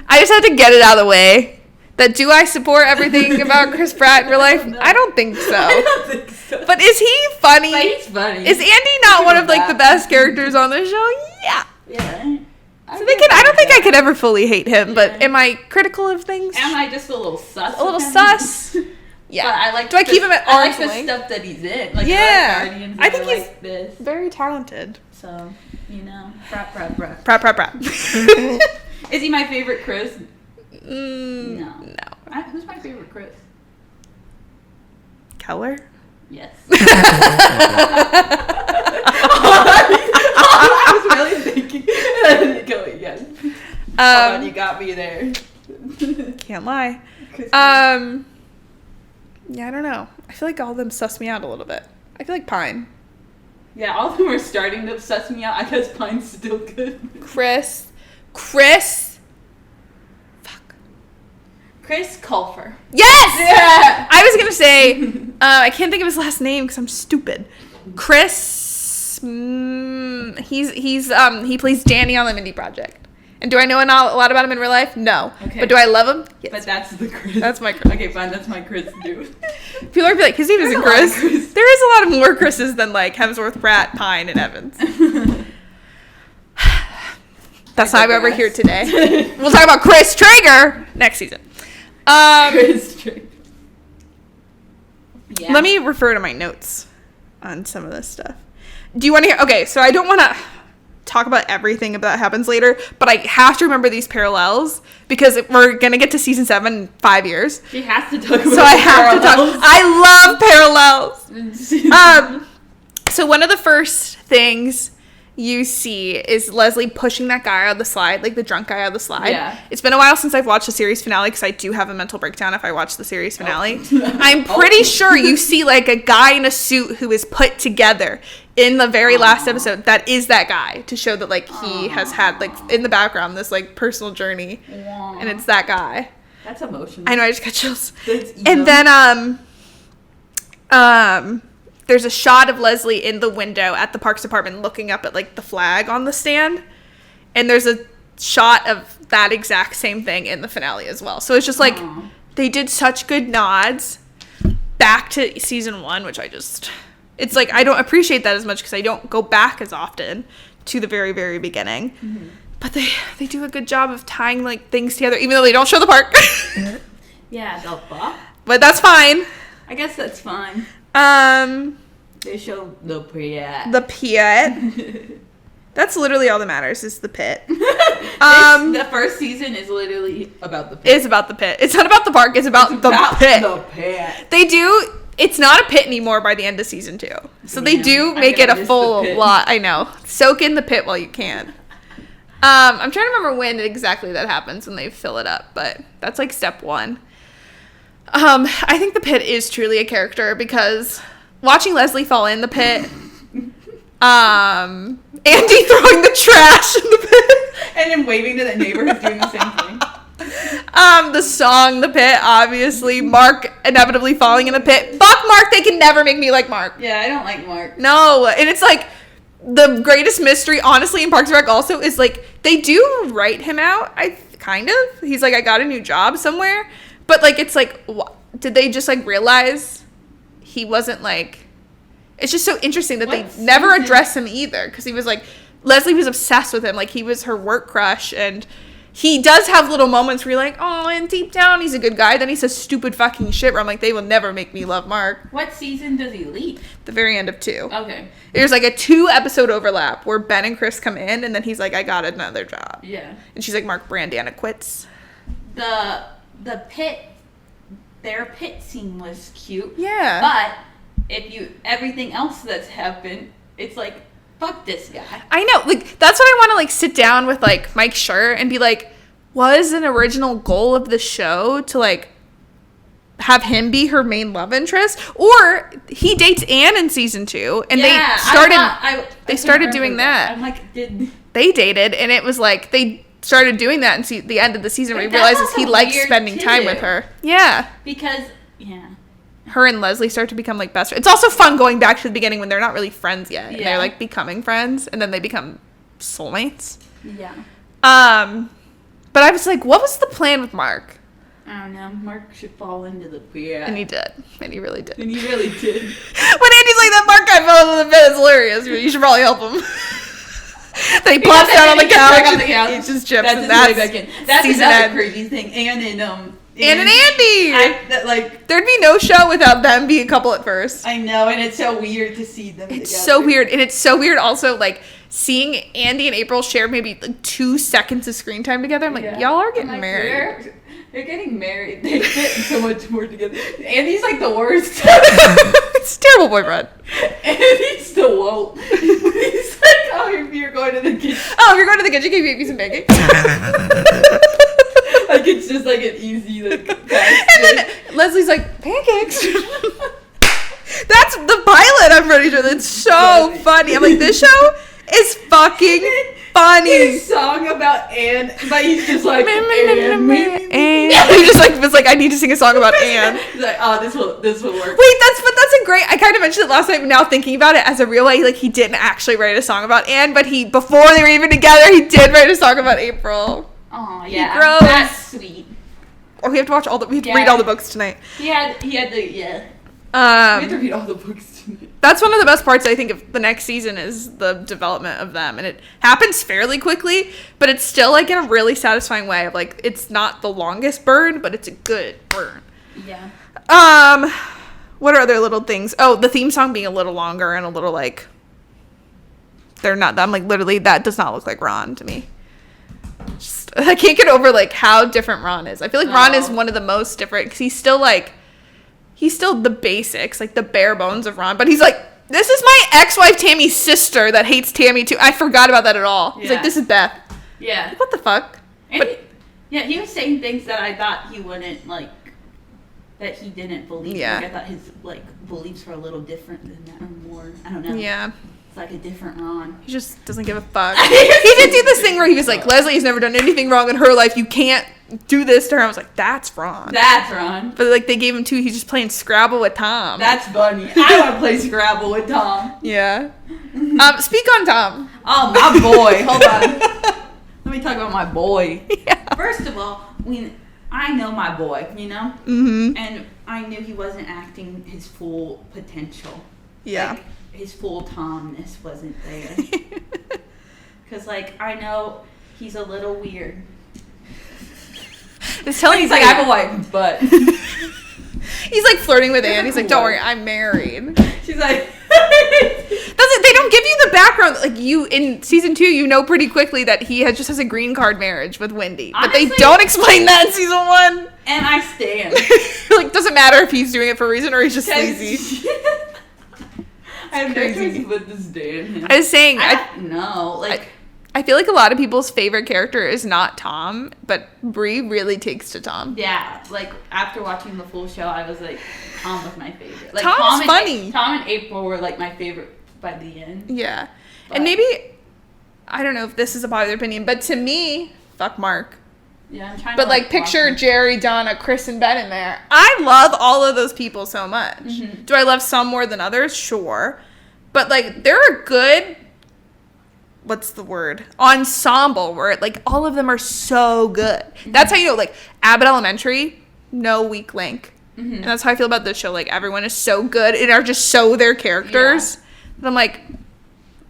I just had to get it out of the way. That do I support everything about Chris Pratt in real life? I don't think so. I don't think so. But is he funny? But he's funny. Is Andy not one of, like, the best characters on the show? Yeah. Yeah. So I don't think I could ever fully hate him, but am I critical of things? Am I just a little sus? A little sus? Yeah. But I like. Do I keep him at arm's I like length? the stuff that he's in. Like, Yeah. I like Guardians. I think he's like this. very talented. So, you know, Pratt. Pratt. Is he my favorite Chris? No. Who's my favorite Chris? Keller? Yes. I was really thinking. Yes. Hold on, you got me there. Can't lie. Yeah, I don't know. I feel like all of them suss me out a little bit. I feel like Pine. Yeah, all of them are starting to suss me out. I guess Pine's still good. Chris. Chris Colfer. Yes! Yeah! I was going to say, I can't think of his last name because I'm stupid. Chris, he plays Danny on the Mindy Project. And do I know a lot about him in real life? No. Okay. But do I love him? Yes. But that's the Chris. That's my Chris. Okay, fine. That's my Chris, dude. People are like, his name isn't Chris. There is a lot of more Chris's than, like, Hemsworth, Pratt, Pine, and Evans. That's not why we're here today. We'll talk about Chris Traeger next season. Chris Traeger. Yeah. Let me refer to my notes on some of this stuff. Do you want to hear? Okay, so I don't want to talk about everything that happens later, but I have to remember these parallels because we're going to get to season 7 in 5 years. She has to talk about So I have to talk. I love parallels. So one of the first things you see is Leslie pushing that guy out of the slide, like the drunk guy out of the slide. Yeah. It's been a while since I've watched the series finale because I do have a mental breakdown if I watch the series finale. I'm pretty sure you see like a guy in a suit who is put together in the very last episode. That is that guy to show that like he has had like in the background this like personal journey, and it's that guy. That's emotional. I know, I just got chills. And then there's a shot of Leslie in the window at the Parks Department looking up at, like, the flag on the stand. And there's a shot of that exact same thing in the finale as well. So it's just, like, they did such good nods back to season 1, which it's, like, I don't appreciate that as much because I don't go back as often to the very, very beginning. Mm-hmm. But they do a good job of tying, like, things together, even though they don't show the park. Yeah, the fuck? But that's fine. I guess that's fine. They show the pit. The pit. That's literally all that matters is the pit. The first season is literally about the pit. It's about the pit. It's not about the park. It's about the pit. The pit. They do. It's not a pit anymore by the end of season 2. So they do make it a full lot. I know. Soak in the pit while you can. I'm trying to remember when exactly that happens when they fill it up, but that's like step 1. I think the pit is truly a character because watching Leslie fall in the pit, Andy throwing the trash in the pit, and then waving to the neighbor who's doing the same thing. The song, The Pit, obviously, Mark inevitably falling in the pit. Fuck Mark, they can never make me like Mark. Yeah, I don't like Mark. No, and it's like, the greatest mystery, honestly, in Parks and Rec also is, like, they do write him out, kind of. He's like, I got a new job somewhere. But, like, it's like, did they just, like, realize he wasn't, like... It's just so interesting that they never address him either. Because he was, like... Leslie was obsessed with him. Like, he was her work crush. And he does have little moments where you're like, oh, and deep down, he's a good guy. Then he says stupid fucking shit where I'm like, they will never make me love Mark. What season does he leave? The very end of 2. Okay. There's, like, a 2-episode overlap where Ben and Chris come in. And then he's like, I got another job. Yeah. And she's like, Mark Brandana quits. The pit... Their pit scene was cute. Yeah. But everything else that's happened, it's like, fuck this guy. I know. Like, that's what I want to, like, sit down with, like, Mike Schur and be like, was an original goal of the show to, like, have him be her main love interest? Or he dates Anne in season 2 and they started doing that. I'm like, they dated and it was like, they started doing that in the end of the season where he That realizes was he a likes weird spending time with tidbit. her. Yeah. Because, yeah. Her and Leslie start to become, like, best friends. It's also fun going back to the beginning when they're not really friends yet. And they're, like, becoming friends. And then they become soulmates. Yeah. But I was like, what was the plan with Mark? I don't know. Mark should fall into the queer. And he did. And he really did. And he really did. When Andy's like, that Mark guy fell into the bed, it's hilarious. You should probably help him. Then he plops down on the couch. He just chips. And that's season another end. Crazy thing. And Andy. There'd be no show without them being a couple at first. I know, and it's so weird to see them It's together. so weird. And it's so weird also, like, seeing Andy and April share maybe, like, 2 seconds of screen time together. I'm like, y'all are getting married. They're getting married. They fit so much more together. Andy's, like, the worst. It's a terrible boyfriend. Andy's the woke. He's like, oh, if you're going to the kitchen. Oh, if you're going to the kitchen, can you make me some pancakes? Like, it's just, like, an easy, like, And then Leslie's like, pancakes? That's the pilot, I'm pretty sure. That's so funny. I'm like, this show is fucking funny. His song about Anne, but he's just like, Anne. He just, like, was like, I need to sing a song about Anne. He's like, oh, this will work. Wait, that's a great, I kind of mentioned it last night, but now thinking about it as a real way, like, he didn't actually write a song about Anne, but before they were even together, he did write a song about April. Oh, yeah. He grows. That's sweet. Oh, we have to watch we have to read all the books tonight. He had we have to read all the books tonight. That's one of the best parts, I think, of the next season is the development of them. And it happens fairly quickly, but it's still, like, in a really satisfying way of, like, it's not the longest burn, but it's a good burn. Yeah. What are other little things? Oh, the theme song being a little longer and a little, like, I'm like, literally, that does not look like Ron to me. I can't get over, like, how different Ron is. I feel like Ron is one of the most different because he's still the basics, like the bare bones of Ron. But he's like, this is my ex-wife Tammy's sister that hates Tammy too. I forgot about that at all. He's like, this is Beth. Yeah. Like, what the fuck? And he was saying things that I thought he wouldn't, like, that he didn't believe. Yeah. Like, I thought his, like, beliefs were a little different than that, or more. I don't know. Yeah. It's like a different Ron. He just doesn't give a fuck. He did do this thing where he was like, Leslie's never done anything wrong in her life. You can't do this to her. I was like, that's Ron. That's Ron. But, like, they gave him he's just playing Scrabble with Tom. That's funny. I want to play Scrabble with Tom. Yeah. Speak on Tom. Oh, my boy. Hold on. Let me talk about my boy. Yeah. First of all, I know my boy, you know? Mm-hmm. And I knew he wasn't acting his full potential. Yeah. Like, his full Tomness wasn't there. Because, like, I know he's a little weird. He's telling he's like, I have a wife, but... He's, like, flirting with Anne. He's like, don't worry, wife. I'm married. She's like... They don't give you the background. Like, in season 2, you know pretty quickly that he just has a green card marriage with Wendy. Honestly, but they don't explain that in season 1. And I stand. Like, doesn't matter if he's doing it for a reason or he's just sleazy. I have no choice but to stand him. I was saying... I feel like a lot of people's favorite character is not Tom, but Brie really takes to Tom. Yeah, like, after watching the full show, I was like, Tom was my favorite. Like, Tom's funny. Tom and April were, like, my favorite by the end. Yeah. But, and maybe, I don't know if this is a popular opinion, but to me, fuck Mark. Yeah, I'm trying but, to, like, picture Jerry, Donna, Chris, and Ben in there. I love all of those people so much. Mm-hmm. Do I love some more than others? Sure. But, like, there are good what's the word? Ensemble, where like all of them are so good. That's how you know, like Abbott Elementary, no weak link. And that's how I feel about this show. Like everyone is so good and are just so their characters. And I'm like,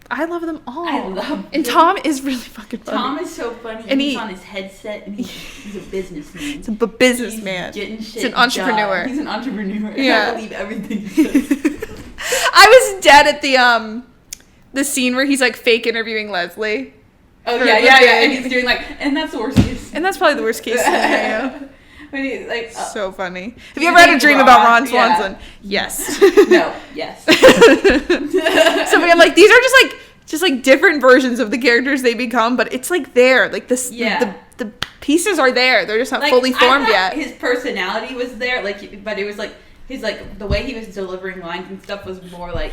I love them all. I love And Tom is really fucking funny. Tom is so funny. And he's on his headset and he's a businessman. He's a businessman. He's an entrepreneur. He's an entrepreneur. Yeah. I believe everything he says. I was dead at the scene where he's like fake interviewing Leslie. Oh For yeah, the yeah. thing. And he's doing like, and that's the worst case. And that's probably the worst case scenario. When he's like, So funny. Have you ever had a dream about Ron Swanson? Yes. No. Yes. So I'm like, these are just like different versions of the characters they become, but it's like there, like this. Yeah. The pieces are there. They're just not Like, fully formed I thought yet. His personality was there, like, but it was like his like the way he was delivering lines and stuff was more like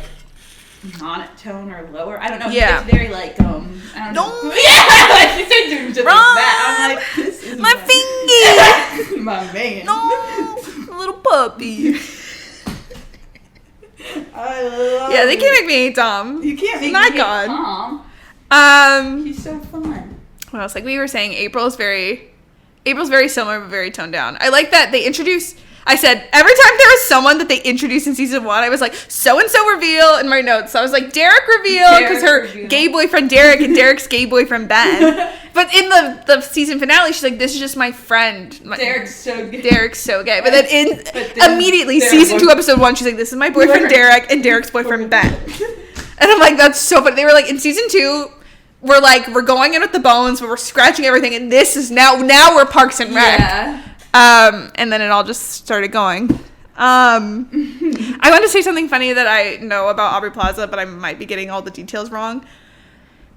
monotone or lower. I don't know. Yeah. It's very like I don't know. No. Yeah. Like he said doing just like that. I'm like, this is My fingy. My man. No, little puppy. I love Yeah, they can't make me hate Tom. You can't make My me God. Tom. He's so fun. What else? Like we were saying, April's very similar but very toned down. I like that they introduce. I said every time there was someone that they introduced in season 1, I was like, so and so reveal in my notes. So I was like, Derek reveal because her reveal. gay boyfriend Derek and Derek's gay boyfriend Ben. But in the season finale, she's like, this is just my friend. Derek's so good. Derek's so gay. But then then immediately Derek season was- 2 episode 1, she's like, this is my boyfriend Derek and Derek's boyfriend Ben. And I'm like, that's so funny. They were like, in season 2, we're going in with the bones, but we're scratching everything, and this is now we're Parks and Rec. Yeah. And then it all just started going. I want to say something funny that I know about Aubrey Plaza, but I might be getting all the details wrong.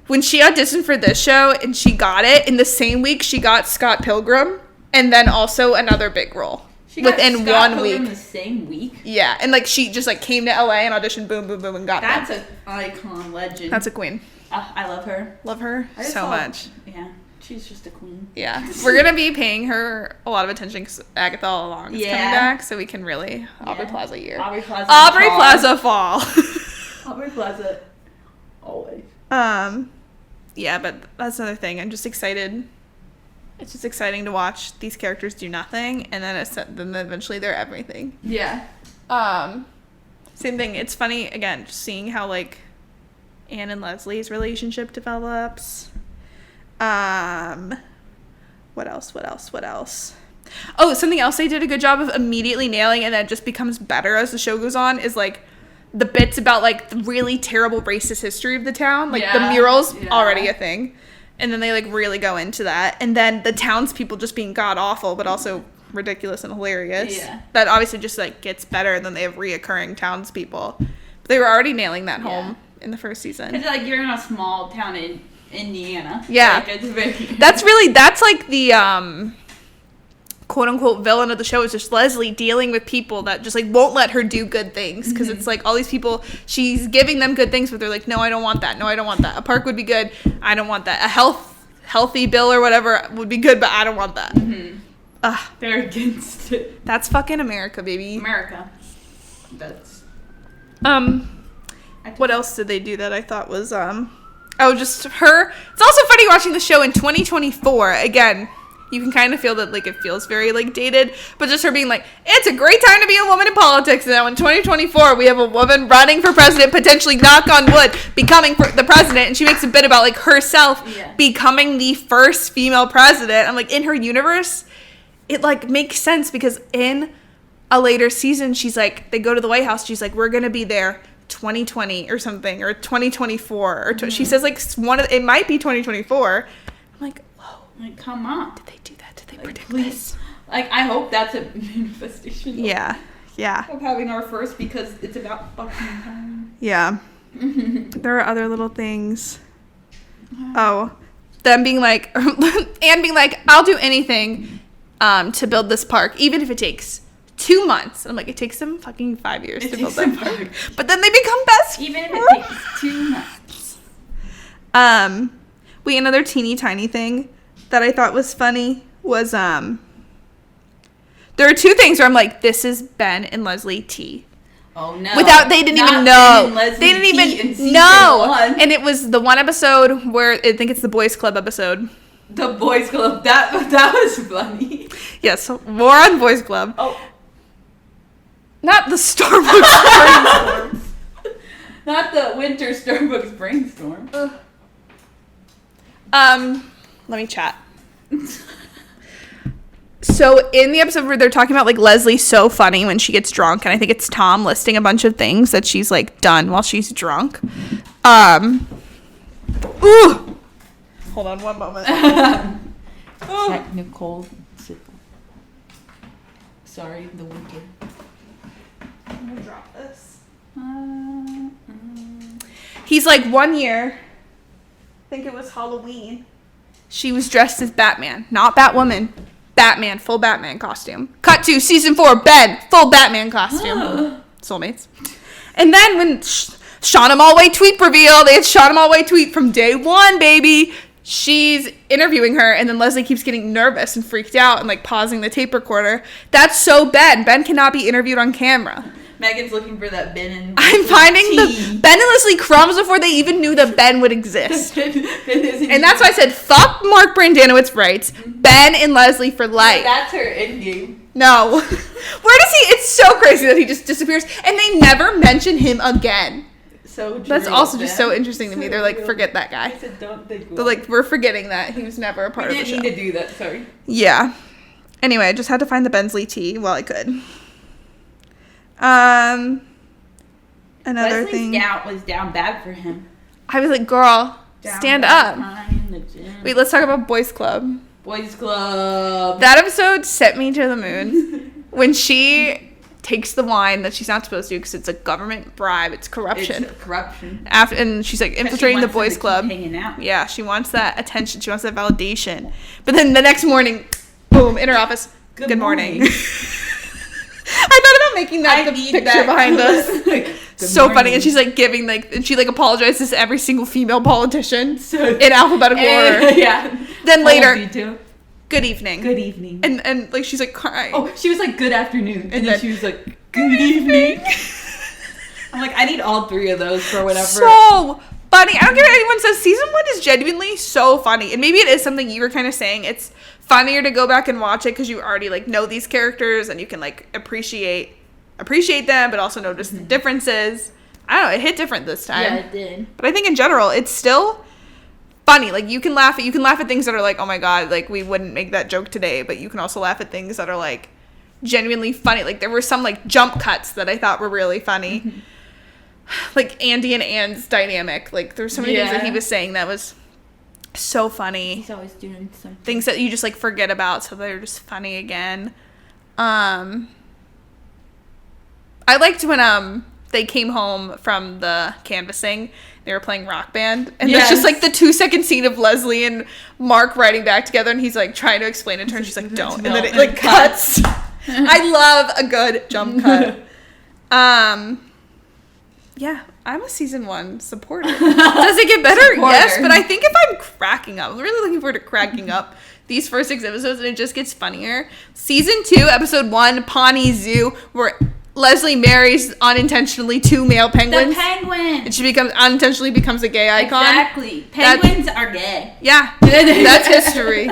When she auditioned for this show and she got it, in the same week she got Scott Pilgrim and then also another big role. She got within Scott 1 Pilgrim week. the same week. Yeah, and like she just like came to LA and auditioned, boom, boom, boom, and got That's that. an icon, legend. That's a queen. I love her. Love her I just so love- much. Yeah, she's just a queen. Yeah, we're gonna be paying her a lot of attention because Agatha all along is coming Yeah. back, so we can really Aubrey Yeah. Plaza year. Aubrey Plaza. Aubrey fall. Plaza fall. Aubrey Plaza. Always. Yeah, but that's another thing. I'm just excited. It's just exciting to watch these characters do nothing, and then eventually they're everything. Yeah. Same thing. It's funny again, just seeing how like Anne and Leslie's relationship develops. What else? Oh, something else they did a good job of immediately nailing, and that just becomes better as the show goes on, is like the bits about like the really terrible racist history of the town. Like the Yeah, murals yeah. already a thing. And then they like really go into that. And then the townspeople just being god awful, but also ridiculous and hilarious. Yeah. That obviously just like gets better, and then they have reoccurring townspeople. But they were already nailing that home in the first season. Because like you're in a small town in Indiana. Yeah. Like, it's very. That's like the quote unquote villain of the show, is just Leslie dealing with people that just like won't let her do good things, because it's like all these people, she's giving them good things, but they're like, no, I don't want that. No, I don't want that. A park would be good. I don't want that. A healthy bill or whatever would be good, but I don't want that. Ugh, They're against it. that's fucking America, baby. America. That's. What else did they do that I thought was just her. It's also funny watching the show in 2024 again. You can kind of feel that like it feels very like dated, but just her being like, it's a great time to be a woman in politics. And now in 2024 we have a woman running for president, potentially, knock on wood, becoming the president, and she makes a bit about like herself becoming the first female president. I'm like, in her universe it like makes sense, because in a later season she's like, they go to the White House, she's like, we're gonna be there 2020 or something, or 2024, or she says like it might be 2024. I'm like, Like, come on. did they do that? Did they Like, predict please. this? Like, I hope that's a manifestation. Yeah. Of having our first, because it's about fucking time. Yeah. There are other little things. Oh, them being like, and being like, I'll do anything to build this park, even if it takes 2 months. I'm like, it takes them fucking 5 years to build that park. But then they become best Even if it takes 2 months. Another teeny tiny thing that I thought was funny was there are two things where I'm like, this is Ben and Leslie T. Oh no! They didn't Not even know. Ben and Leslie They didn't Pete in even season know. 1. And it was the one episode where I think it's the Boys Club episode. The Boys Club. That was funny. Yes, more on Boys Club. Oh, Not the Starbucks brainstorm. not the Winter Starbucks brainstorm. Let me chat. So in the episode where they're talking about like Leslie's so funny when she gets drunk, and I think it's Tom listing a bunch of things that she's like done while she's drunk. Ooh. Hold on one moment. Technical. Sorry, the winter. I'm gonna drop this. He's like 1 year. I think it was Halloween. She was dressed as Batman, not Batwoman. Batman, full Batman costume. Cut to season 4, Ben, full Batman costume. Soulmates. And then when Shauna Malway tweet reveal, they had Shauna Malway tweet from day 1, baby. She's interviewing her, and then Leslie keeps getting nervous and freaked out and like pausing the tape recorder. That's so Ben. Ben cannot be interviewed on camera. Megan's looking for that Ben and I'm finding the Ben and Leslie crumbs before they even knew that Ben would exist. And that's why I said, fuck Mark Brandanowitz rights. Ben and Leslie for life. That's her ending. No. Where does he? It's so crazy that he just disappears. And they never mention him again. So That's also just so interesting to me. They're like, forget that guy. I said, don't think They're like, we're forgetting that. He was never a part of the show. didn't need to do that, sorry. Yeah. Anyway, I just had to find the Bensley tea while I could. Another Leslie's thing. was down bad for him. I was like, girl, stand up. In the gym. Wait, let's talk about Boys Club. Boys Club. That episode sent me to the moon. When she takes the wine that she's not supposed to because it's a government bribe. It's corruption. It's corruption. And she's like infiltrating the Boys Club. Hanging out. Yeah, she wants that attention. She wants that validation. But then the next morning, boom, in her office. Good morning. I thought about making that the picture behind us. So funny. And she's like giving and she like apologizes to every single female politician in alphabetical order. Yeah. Then later, good evening. Good evening. And like she's like crying. Oh, she was like good afternoon. And then she was like good evening. I'm like, I need all 3 of those for whatever. So funny. I don't care what anyone says. Season 1 is genuinely so funny. And maybe it is something you were kind of saying. It's funnier to go back and watch it because you already like know these characters and you can like appreciate them, but also notice the differences. I don't know. It hit different this time. Yeah, it did. But I think in general, it's still funny. Like you can laugh at things that are like, oh my god, like we wouldn't make that joke today. But you can also laugh at things that are like genuinely funny. Like there were some like jump cuts that I thought were really funny. Mm-hmm. Like Andy and Anne's dynamic. Like there's so many things that he was saying that was so funny. He's always doing something. Things that you just like forget about, so they're just funny again. I liked when they came home from the canvassing. They were playing Rock Band, and there's just like the 2-second scene of Leslie and Mark riding back together, and he's like trying to explain it to her, and she's like, "Don't," and then it like cuts. I love a good jump cut. Yeah, I'm a season 1 supporter. Does it get better? Yes, but I think if I'm cracking up, I'm really looking forward to cracking up these first 6 episodes, and it just gets funnier. Season 2, episode 1, Pawnee Zoo, where Leslie marries unintentionally 2 male penguins. The penguin. And she unintentionally becomes a gay icon. Exactly. Penguins are gay. Yeah. That's history.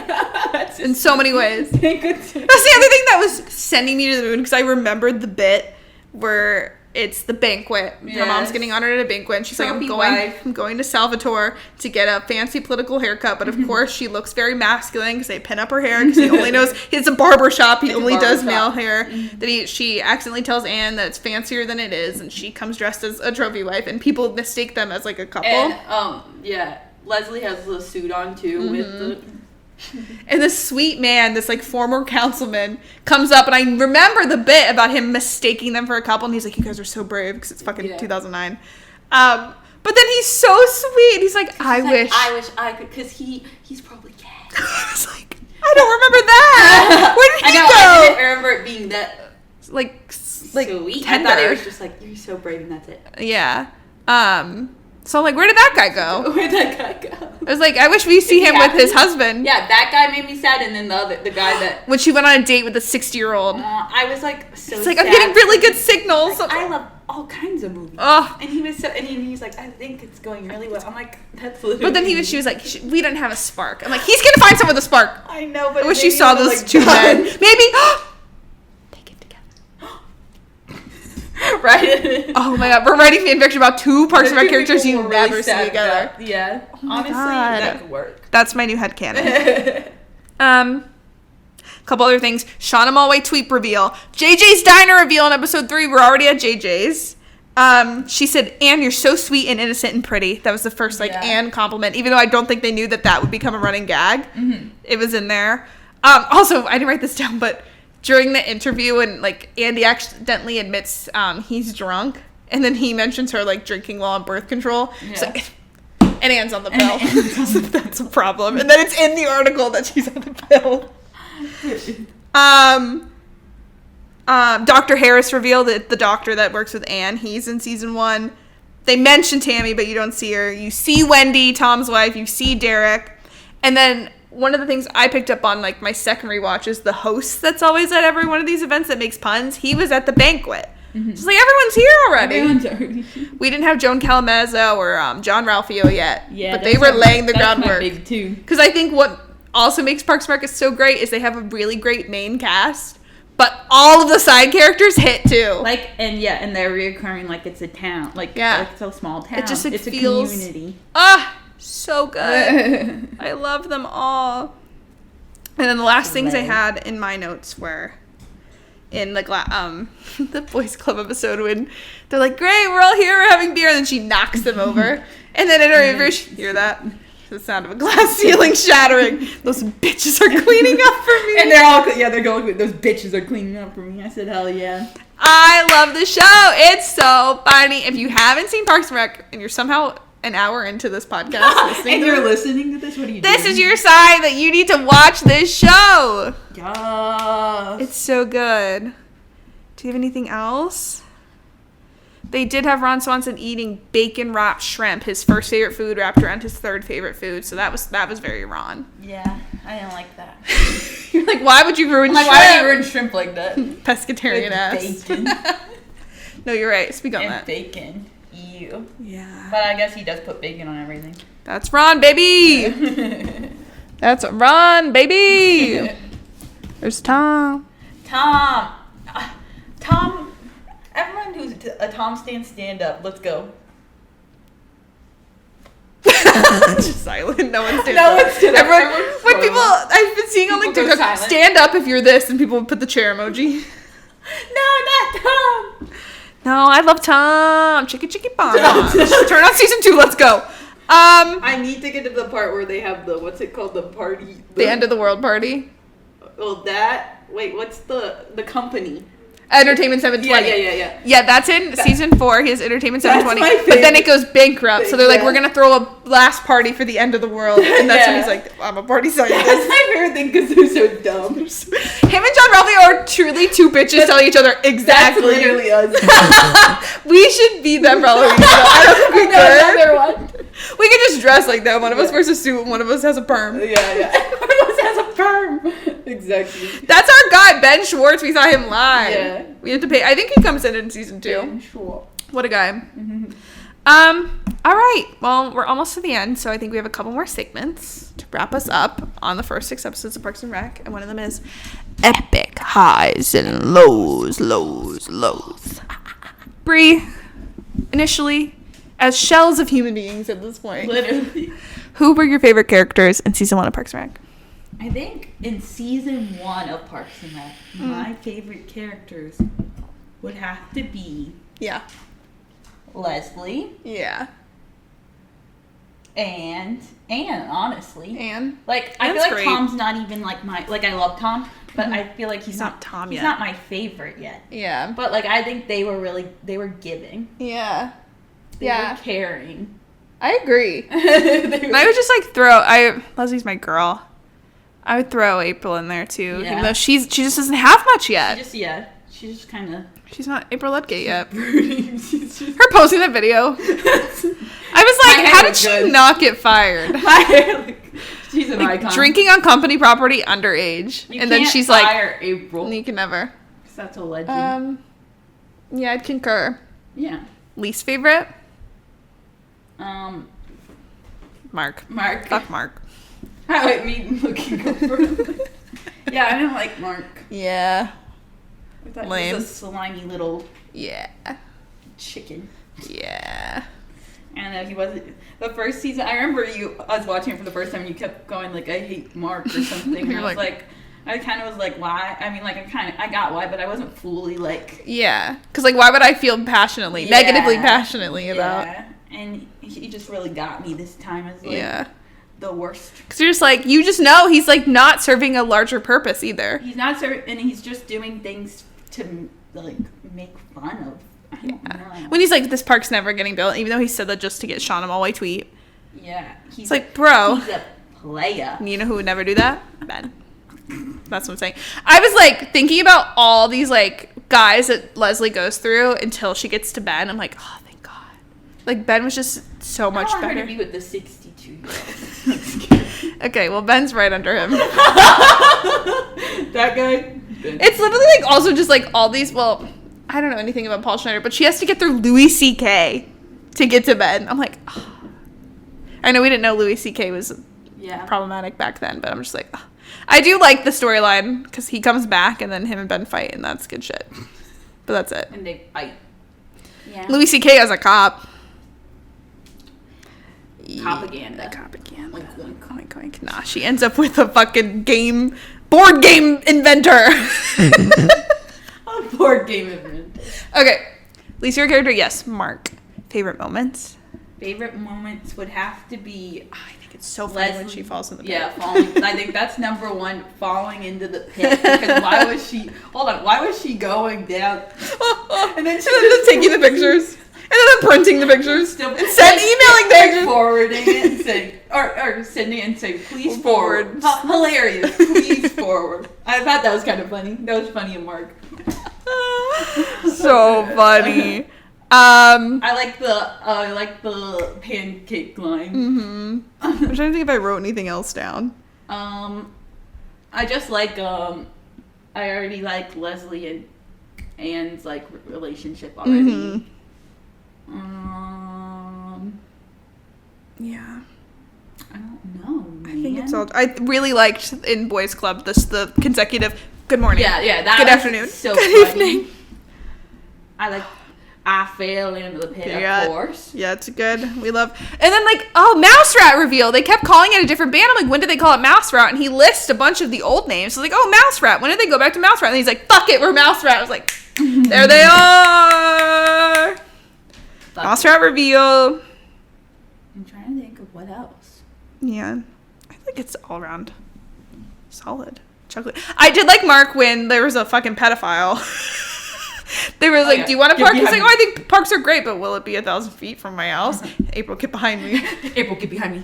In so many ways. That's the other thing that was sending me to the moon, because I remembered the bit where it's the banquet. Yes. Her mom's getting honored at a banquet, and she's like, I'm going to Salvatore to get a fancy political haircut, but of course she looks very masculine because they pin up her hair because he only knows it's a barber shop. He only does male hair. Then she accidentally tells Anne that it's fancier than it is, and she comes dressed as a trophy wife, and people mistake them as like a couple. And yeah, Leslie has the suit on too with the. And this sweet man, this like former councilman, comes up, and I remember the bit about him mistaking them for a couple, and he's like, "You guys are so brave," because it's fucking 2009. But then he's so sweet. He's like, I wish I could, because he's probably gay. I was like, I don't remember that. Where did he go? I didn't remember it being that like sweet. Tender. I thought it was just like, you're so brave, and that's it. Yeah. So I'm like, where did that guy go? Where'd that guy go? I was like, I wish we see him with his husband. Yeah, that guy made me sad, and then the guy when she went on a date with a 60-year-old. I was like, so it's like, sad. I'm getting really good signals. Like, I love all kinds of movies. Oh. And he was and he's like, I think it's going really well. I'm like, that's literally. But then she was like, we didn't have a spark. I'm like, he's gonna find someone with a spark. I know, but I wish you saw those two men. Maybe they get together. Right. Oh my god, we're writing fanfiction about two Parks and Rec characters you People never really see sad together. about- Yeah. Oh my Honestly, God. that could work. That's my new headcanon. Couple other things. Shauna Malway tweet reveal. JJ's Diner reveal in episode 3. We're already at JJ's. She said, Anne, you're so sweet and innocent and pretty. That was the first, Anne compliment. Even though I don't think they knew that would become a running gag. Mm-hmm. It was in there. Also, I didn't write this down, but during the interview, and, Andy accidentally admits he's drunk. And then he mentions her, drinking while on birth control. Yeah. And Anne's on the pill. That's a problem. And then it's in the article that she's on the pill. Dr. Harris revealed that the doctor that works with Anne, he's in season 1. They mention Tammy, but you don't see her. You see Wendy, Tom's wife. You see Derek. And then one of the things I picked up on, my second rewatch is the host that's always at every one of these events that makes puns. He was at the banquet. Mm-hmm. It's everyone's here already. We didn't have Joan Calamezza or John Ralphio yet. Yeah, but they were laying the groundwork. Because I think what also makes Parks and Rec so great is they have a really great main cast, but all of the side characters hit too. And they're reoccurring it's a town. It's a small town. It just it's feels, a community. So good. I love them all. And then the last things I had in my notes were in the boys club episode when they're like, great, we're all here, we're having beer, and then she knocks them over. And then in her interview, you hear that? The sound of a glass ceiling shattering. Those bitches are cleaning up for me. And they're going, those bitches are cleaning up for me. I said, hell yeah. I love the show. It's so funny. If you haven't seen Parks and Rec and you're somehow an hour into this podcast listening to this, what are you doing? This is your sign that you need to watch this show. Yes. It's so good. Do you have anything else? They did have Ron Swanson eating bacon wrapped shrimp, his first favorite food, wrapped around his third favorite food. So that was very Ron. Yeah, I didn't like that. You're like, why would you ruin shrimp? Why would you ruin shrimp like that? Pescatarian ass. Bacon. No, you're right. Speak on that. Bacon. Ew. Yeah. But I guess he does put bacon on everything. That's Ron, baby. That's Ron, baby. There's Tom. Tom. Everyone who's a Tom stand up. Let's go. Just silent. No one stands up. Everyone, when people, I've been seeing on TikTok, stand up if you're this, and people put the chair emoji. No, not Tom. No, I love Tom. Chicky bomb. Turn on season 2. Let's go. I need to get to the part where they have the, what's it called, the party. The end of the world party. Well, what's the company? Entertainment 720. Yeah. Yeah, that's in season 4. He has Entertainment 720. That's my but then it goes bankrupt. So they're like, Yeah. we're going to throw a last party for the end of the world. And that's when he's like, I'm a party scientist. That's my favorite thing because they're so dumb. Him and John Ralphio are truly two bitches telling each other exactly. That's literally us. We should be them for Halloween. I don't think we could. Another one. We could just dress like that. One of us wears a suit and one of us has a perm. Yeah. One of us has a perm. Exactly. That's our guy, Ben Schwartz. We saw him live. Yeah. We have to pay. I think he comes in season 2. Ben Schwartz. What a guy. Mm-hmm. All right. Well, we're almost to the end, so I think we have a couple more segments to wrap us up on the first 6 episodes of Parks and Rec, and one of them is epic highs and lows. Bree, initially, as shells of human beings at this point, Literally. who were your favorite characters in season 1 of Parks and Rec? I think in season 1 of Parks and Rec, my favorite characters would have to be Yeah. Leslie Yeah. and Anne, honestly. Anne? I Anne's feel like great. Tom's not even my, I love Tom, but I feel like he's not Tom he's yet. not my favorite yet. Yeah. But I think they were giving. Yeah. They were caring. I agree. They And I would just Leslie's my girl. I would throw April in there too, Yeah. even though she just doesn't have much yet. She's just kind of She's not April Ludgate yet. brooding. She's just Her posting that video. I was like, My how hair did was she good. not get fired? my hair, she's an icon. Drinking on company property underage. You And then can't she's like, fire April. you can never. That's a legend. Yeah, I'd concur. Yeah. Least favorite? Um, Mark. Mark. Fuck Mark. How I mean looking over him. Yeah, I didn't like Mark. Yeah. I thought Lame. he was a slimy little Yeah. chicken. Yeah. And he wasn't the first season. I remember I was watching it for the first time and you kept going like, I hate Mark or something. And You're I was like, I kind of was like, why? I mean, like, I got why, but I wasn't fully like. Yeah. Because, like, why would I feel passionately, negatively passionately about? Yeah. And he just really got me this time as like the worst. Because you're just like, you just know he's like not serving a larger purpose either. He's not serving, and he's just doing things to like make fun of. I don't know. When he's like, this park's never getting built, even though he said that just to get Sean a Mulway tweet. Yeah. It's like, bro. He's a player. You know who would never do that? Ben. That's what I'm saying. I was like thinking about all these like guys that Leslie goes through until she gets to Ben. I'm like, oh, thank God. Like Ben was just so much I want her better. to be with the 62-year-old. Okay, well Ben's right under him. That guy. It's literally like also just like all these. Well, I don't know anything about Paul Schneider, but she has to get through Louis C.K. to get to Ben. I'm like, oh. I know we didn't know Louis C.K. was problematic back then, but I'm just like, oh. I do like the storyline because he comes back and then him and Ben fight, and that's good shit. But that's it. And they fight. Yeah. Louis C.K. as a cop. Propaganda. Yeah, propaganda. Oink, oink. Oink, oink. Nah, she ends up with a fucking board game inventor. A board game event. Okay. Least favorite character? Yes, Mark. Favorite moments? Favorite moments would have to be. I think it's so funny when she falls in the pit. Yeah, falling. I think that's number one, falling into the pit. Because why was she going down? And then just taking the pictures. And then printing the pictures. Still, and emailing the pictures. Forwarding it and saying, or sending it and saying, please forward. Hilarious. Please forward. I thought that was kind of funny. That was funny of Mark. So funny. I like the pancake line. Mm-hmm. I'm trying to think if I wrote anything else down. I just like I already like Leslie and Anne's like relationship already. Mm-hmm. Yeah. I don't know, man. I think it's all. I really liked in Boys Club the consecutive good morning. Yeah, that good was afternoon. So good funny. evening. I fell into the pit, of course. Yeah, it's good. We love. And then, like, Mouse Rat reveal. They kept calling it a different band. I'm like, when did they call it Mouse Rat? And he lists a bunch of the old names. So, like, Mouse Rat. When did they go back to Mouse Rat? And he's like, fuck it, we're Mouse Rat. I was like, there they are. Mouse Rat reveal. I'm trying to think of what else. Yeah. I think it's all around solid. Chocolate. I did like Mark when there was a fucking pedophile. They were like, do you want a park? He's like, I think parks are great, but will it be 1,000 feet from my house? April, get behind me. April, get behind me.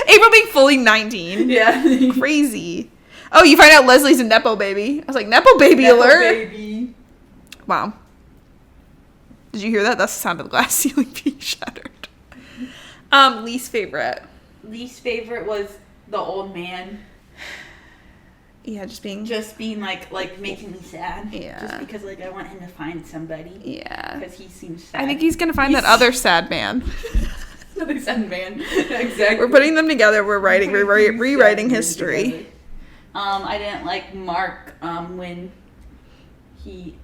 April being fully 19. Yeah. Crazy. Oh, you find out Leslie's a Nepo baby. I was like, Nepo baby alert. Baby. Wow. Did you hear that? That's the sound of the glass ceiling being shattered. Least favorite. Least favorite was the old man. Yeah, just being like making me sad. Yeah. Just because like I want him to find somebody. Yeah. Because he seems sad. I think he's gonna find that other sad man. Another sad man. Exactly. We're putting them together. We're rewriting history. I didn't like Mark when he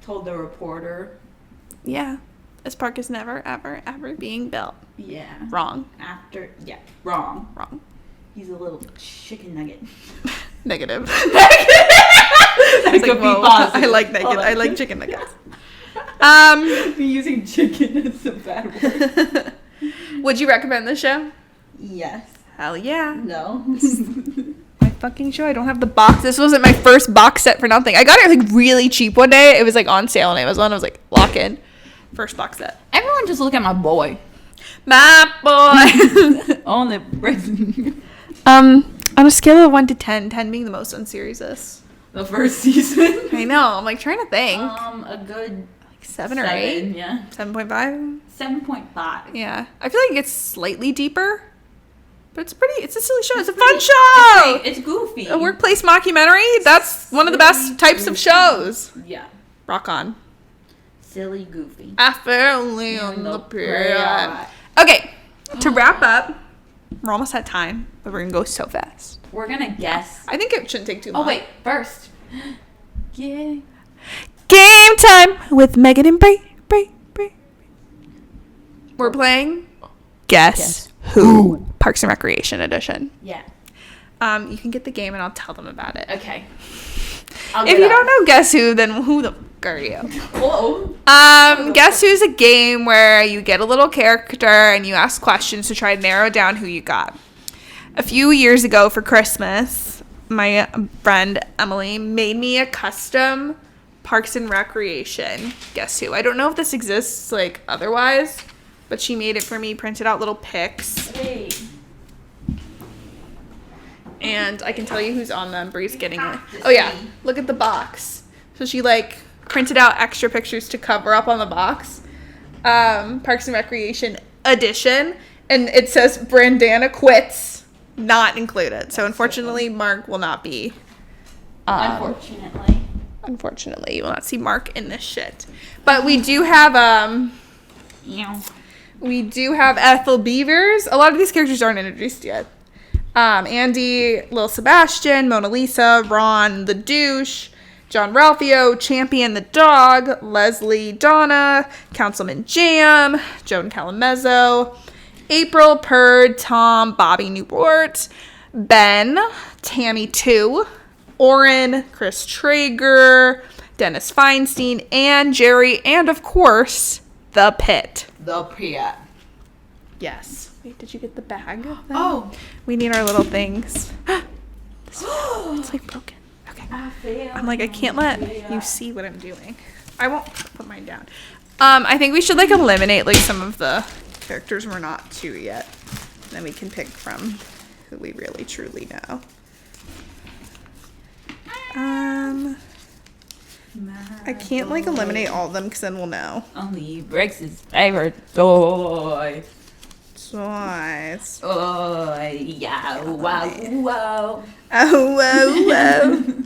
told the reporter. Yeah. This park is never, ever, ever being built. Yeah. Wrong. Wrong. He's a little chicken nugget. Negative. That could be positive. I like nugget. I like chicken nuggets. Be using chicken as a bad word. Would you recommend this show? Yes. Hell yeah. No. My fucking show. I don't have the box. This wasn't my first box set for nothing. I got it like really cheap one day. It was like on sale on Amazon. I was like, lock in. First box set. Everyone just look at my boy. My boy. On the present. On a scale of 1 to 10, 10 being the most unserious. The first season. I know. I'm like trying to think. A good like 7 or 8. Yeah. 7.5. 7.5. Yeah. I feel like it gets slightly deeper, but it's a silly show. It's a fun show. It's goofy. A workplace mockumentary. That's one of the best types of shows. Yeah. Rock on. silly goofy. I fell only on the period. period. Okay, to wrap up, we're almost at time, but we're gonna go so fast. We're gonna guess. I think it shouldn't take too long. Oh wait, first. Yeah. Game time with Megan and Bree. We're playing Guess Who? Parks and Recreation edition. Yeah. You can get the game and I'll tell them about it. Okay. If you don't know Guess Who, then who the fuck are you? Whoa. Guess Who's a game where you get a little character and you ask questions to try to narrow down who you got. A few years ago for Christmas, my friend Emily made me a custom Parks and Recreation Guess Who. I don't know if this exists like otherwise, but she made it for me, printed out little pics, Wait. and I can tell you who's on them. Bree's getting it. Oh yeah, look at the box. So she like printed out extra pictures to cover up on the box. Parks and Recreation edition, and it says Brandana quits, not included. So unfortunately, Mark will not be. Unfortunately, you will not see Mark in this shit. But we do have Ethel Beavers. A lot of these characters aren't introduced yet. Andy, Lil Sebastian, Mona Lisa, Ron the douche, John Ralphio, Champion the dog, Leslie Donna, Councilman Jam, Joan Calamezzo, April, Purd, Tom, Bobby Newport, Ben, Tammy 2, Oren, Chris Traeger, Dennis Feinstein, and Jerry, and of course, The Pit. The Priya. Yes. Wait, did you get the bag? Oh. We need our little things. It's like broken. Okay. I'm like, I can't let you see what I'm doing. I won't put mine down. I think we should like eliminate like some of the characters we're not to yet. Then we can pick from who we really truly know. I can't like eliminate all of them because then we'll know. Only breaks his favorite toy. Twice. Oh, yeah, wow, wow. Oh, whoa, whoa.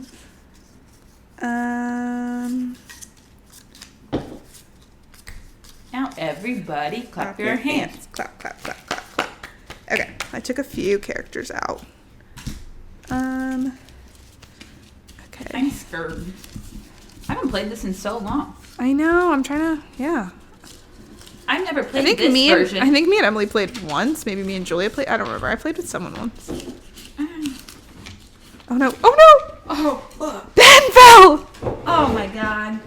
Now everybody clap your hands. Clap, clap, clap, clap, clap. Okay, I took a few characters out. Okay. I'm scared. I haven't played this in so long. I know. I'm trying to. Yeah. I've never I played think this version. I think me and Emily played once. Maybe me and Julia played. I don't remember. I played with someone once. Oh no! Oh no! Oh, Ben fell. oh my god.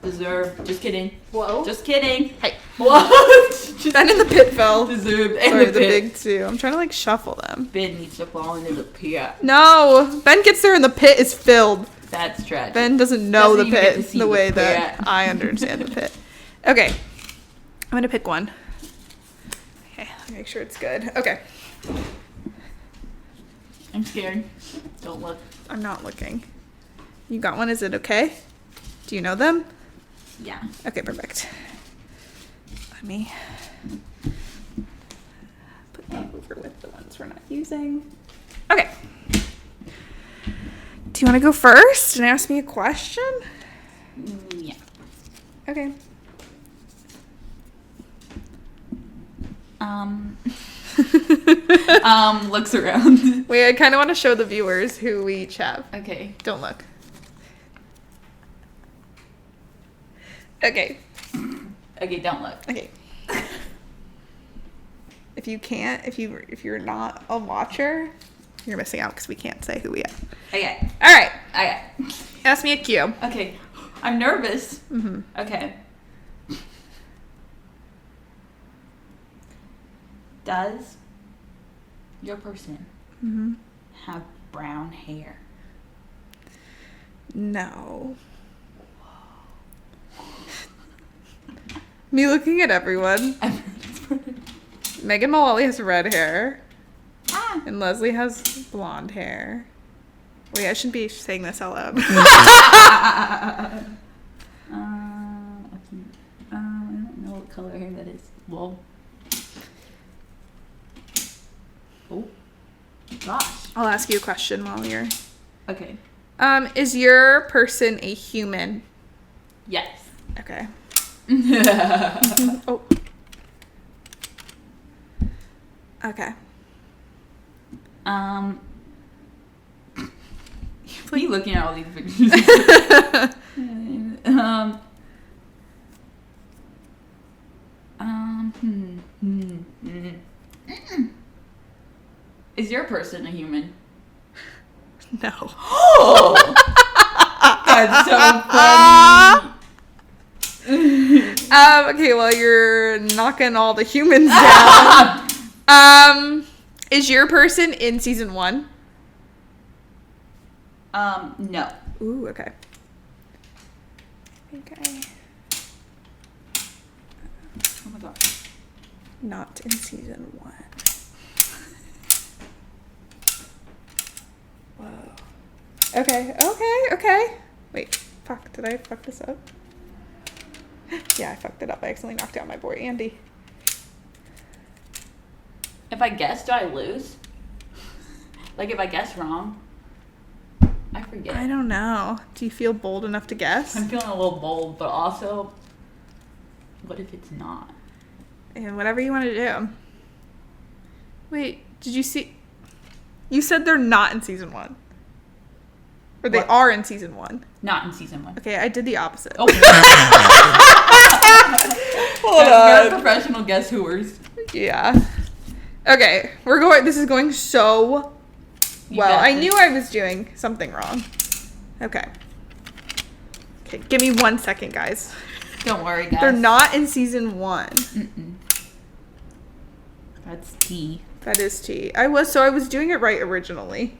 Deserve. Just kidding. Whoa. Just kidding. Hey. What? Ben in the pit fell. Deserved. And Sorry, the the pit. big two. I'm trying to like shuffle them. Ben needs to fall into the pit. No, Ben gets there and the pit is filled. That's tragic. Ben doesn't know Doesn't the even get to pit see the the way pit. that I understand the pit. Okay, I'm gonna pick one. Okay, let me make sure it's good. Okay, I'm scared. Don't look. I'm not looking. You got one? Is it okay? Do you know them? Yeah. Okay, perfect. Let me put them over with the ones we're not using. Okay. Do you want to go first and ask me a question? Yeah. Okay. Looks around. Wait, I kind of want to show the viewers who we each have. Okay. Don't look. Okay. Okay, don't look. Okay. If you're not a watcher, you're missing out because we can't say who we are. Okay. All right. Okay. Ask me a cue. Okay. I'm nervous. Mm-hmm. Okay. Does your person Mm-hmm. have brown hair? No. Me looking at everyone. Megan Mullally has red hair. Ah. And Leslie has blonde hair. Wait, I shouldn't be saying this out loud. I don't know what color hair that is. Well. Oh. Gosh. I'll ask you a question while you're... Okay. Is your person a human? Yes. Okay. Oh. Okay. What are you looking at all these pictures? Is your person a human? No. Oh! That's so funny. Okay, well, you're knocking all the humans down. Is your person in season 1? No. Ooh, okay. Okay. Oh my god. Not in season 1. Whoa. Okay. Wait, fuck, did I fuck this up? Yeah, I fucked it up. I accidentally knocked out my boy, Andy. If I guess, do I lose? Like, if I guess wrong? I forget. I don't know. Do you feel bold enough to guess? I'm feeling a little bold, but also, what if it's not? And whatever you want to do. Wait, did you see? You said they're not in season 1. Or they What? are in season 1. Not in season 1. Okay, I did the opposite. Oh. Hold We're on. professional guess whoers. Yeah. Okay, this is going so You well. got I this. knew I was doing something wrong. Okay, give me 1 second, guys. Don't worry, guys. They're not in season 1. Mm-mm. That's T. That is T. I was doing it right originally.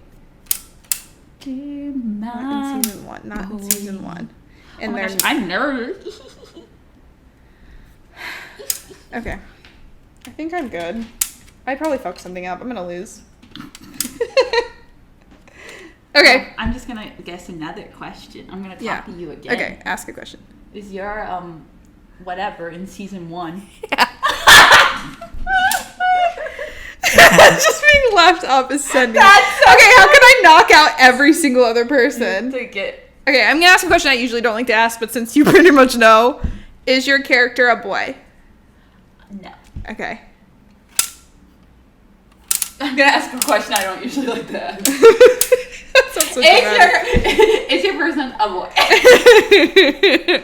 Not in season 1. Not in season 1. And Oh my they're gosh, I'm nervous. okay. I think I'm good. I probably fucked something up. I'm gonna lose. Okay. I'm just gonna guess another question. I'm gonna talk to you again. Okay, ask a question. Is your whatever in season 1? Just being left up is sending. Okay, how can I knock out every single other person? Take it. Okay, I'm gonna ask a question I usually don't like to ask, but since you pretty much know, is your character a boy? No. Okay. I'm gonna ask a question I don't usually like to ask. That sounds so dramatic. Is your person a boy? I feel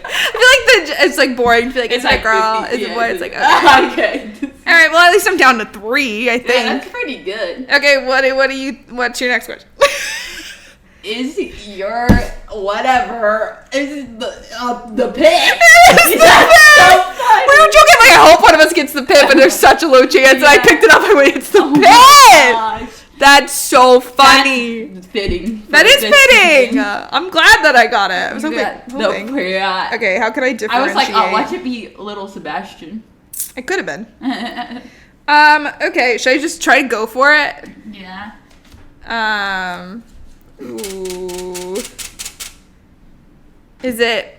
like it's like boring. I feel like it's a girl, 50, it's a boy. It's like okay. Okay. All right. Well, at least I'm down to 3. I Yeah, think. that's pretty good. Okay. What's your next question? Is your whatever is the pit? It's the pit! We were joking like I hope one of us gets the pit, but there's such a low chance that I picked it up and went, it's the pit! Gosh. That's so funny. That's fitting. That is for this fitting. season. I'm glad that I got it. I was hoping. Yeah, the pit. Okay, how could I I differentiate? was like, oh, watch it be little Sebastian. It could have been. Okay, should I just try to go for it? Yeah. Ooh. Is it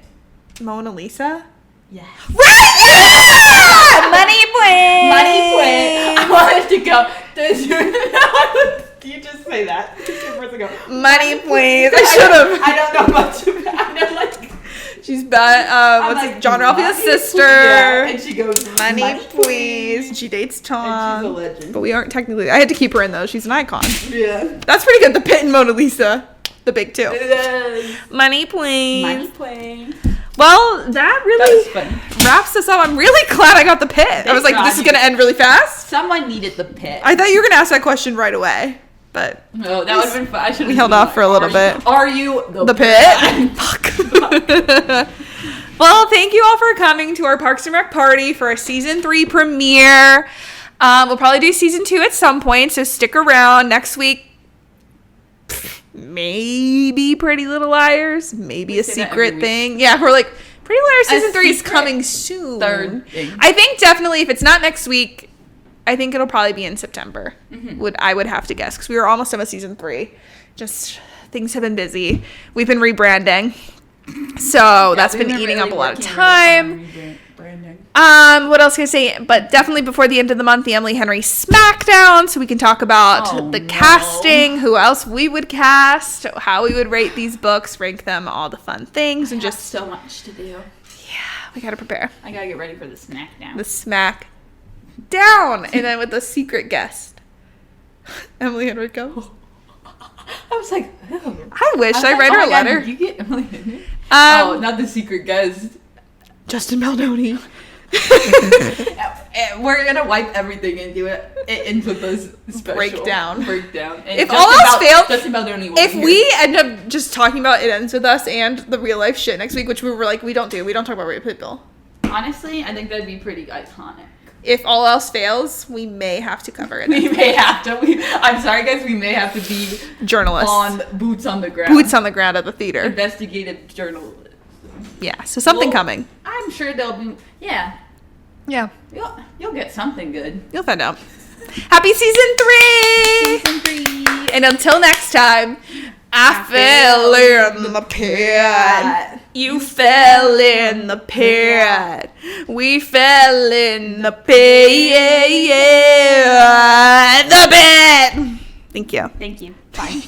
Mona Lisa? Yeah. Right! Yeah! Money point! Money quit. I wanted to go. You just say that 2 minutes ago. Money please. I should have. I don't know much about. I know like. She's bad. I'm What's like, it? John Ralphio's money, sister. yeah. And she goes, Money please. She dates And Tom. she's a legend. But we aren't technically. I had to keep her in though. She's an icon. Yeah. That's pretty good. The Pit and Mona Lisa. The big 2. It is. Money please. Money play. Well, that really That was funny. wraps us up. I'm really glad I got the Pit. I was like, God this is you- going to end really fast. Someone needed the pit. I thought you were going to ask that question right away. But No, that would have been fun. I should. we held off for a little bit. Are you the Pit? Fuck. Well, thank you all for coming to our Parks and Rec party for our season 3 premiere. We'll probably do season 2 at some point, so stick around. Next week, maybe Pretty Little Liars, maybe a say that secret every thing. Yeah, we're like, Pretty Little Liars A season 3 is secret coming soon. third thing. I think definitely if it's not next week, I think it'll probably be in September. I would have to guess because we were almost done with season 3. Just things have been busy. We've been rebranding, so that's been eating up a lot of time. What else can I say? But definitely before the end of the month, the Emily Henry Smackdown, so we can talk about the casting, who else we would cast, how we would rate these books, rank them, all the fun things, and just so much to do. We gotta prepare. I gotta get ready for the smack down. The smack down. And then with the secret guest. Emily Henry goes. I was like, oh. I wish I was write like, her oh a my God, letter. did you get Emily Henry? Oh, not the secret guest. Justin Baldoni. We're gonna wipe everything into this special Breakdown. And If all else fails, Justin Baldoni will if be here. we end up just talking about It Ends With Us and the real life shit next week, which we were like, we don't talk about real people. Honestly, I think that'd be pretty iconic. If all else fails, we may have to cover it. We may have to. I'm sorry, guys. We may have to be Journalists. boots on the ground. Boots on the ground at the theater. Investigative journalism. Yeah, so something coming. I'm sure there'll be. Yeah. Yeah. You'll get something good. You'll find out. Happy season 3! Season 3. And until next time, I fell in the pit. You fell in the pit. We fell in the pit. The pit. Thank you. Thank you. Bye.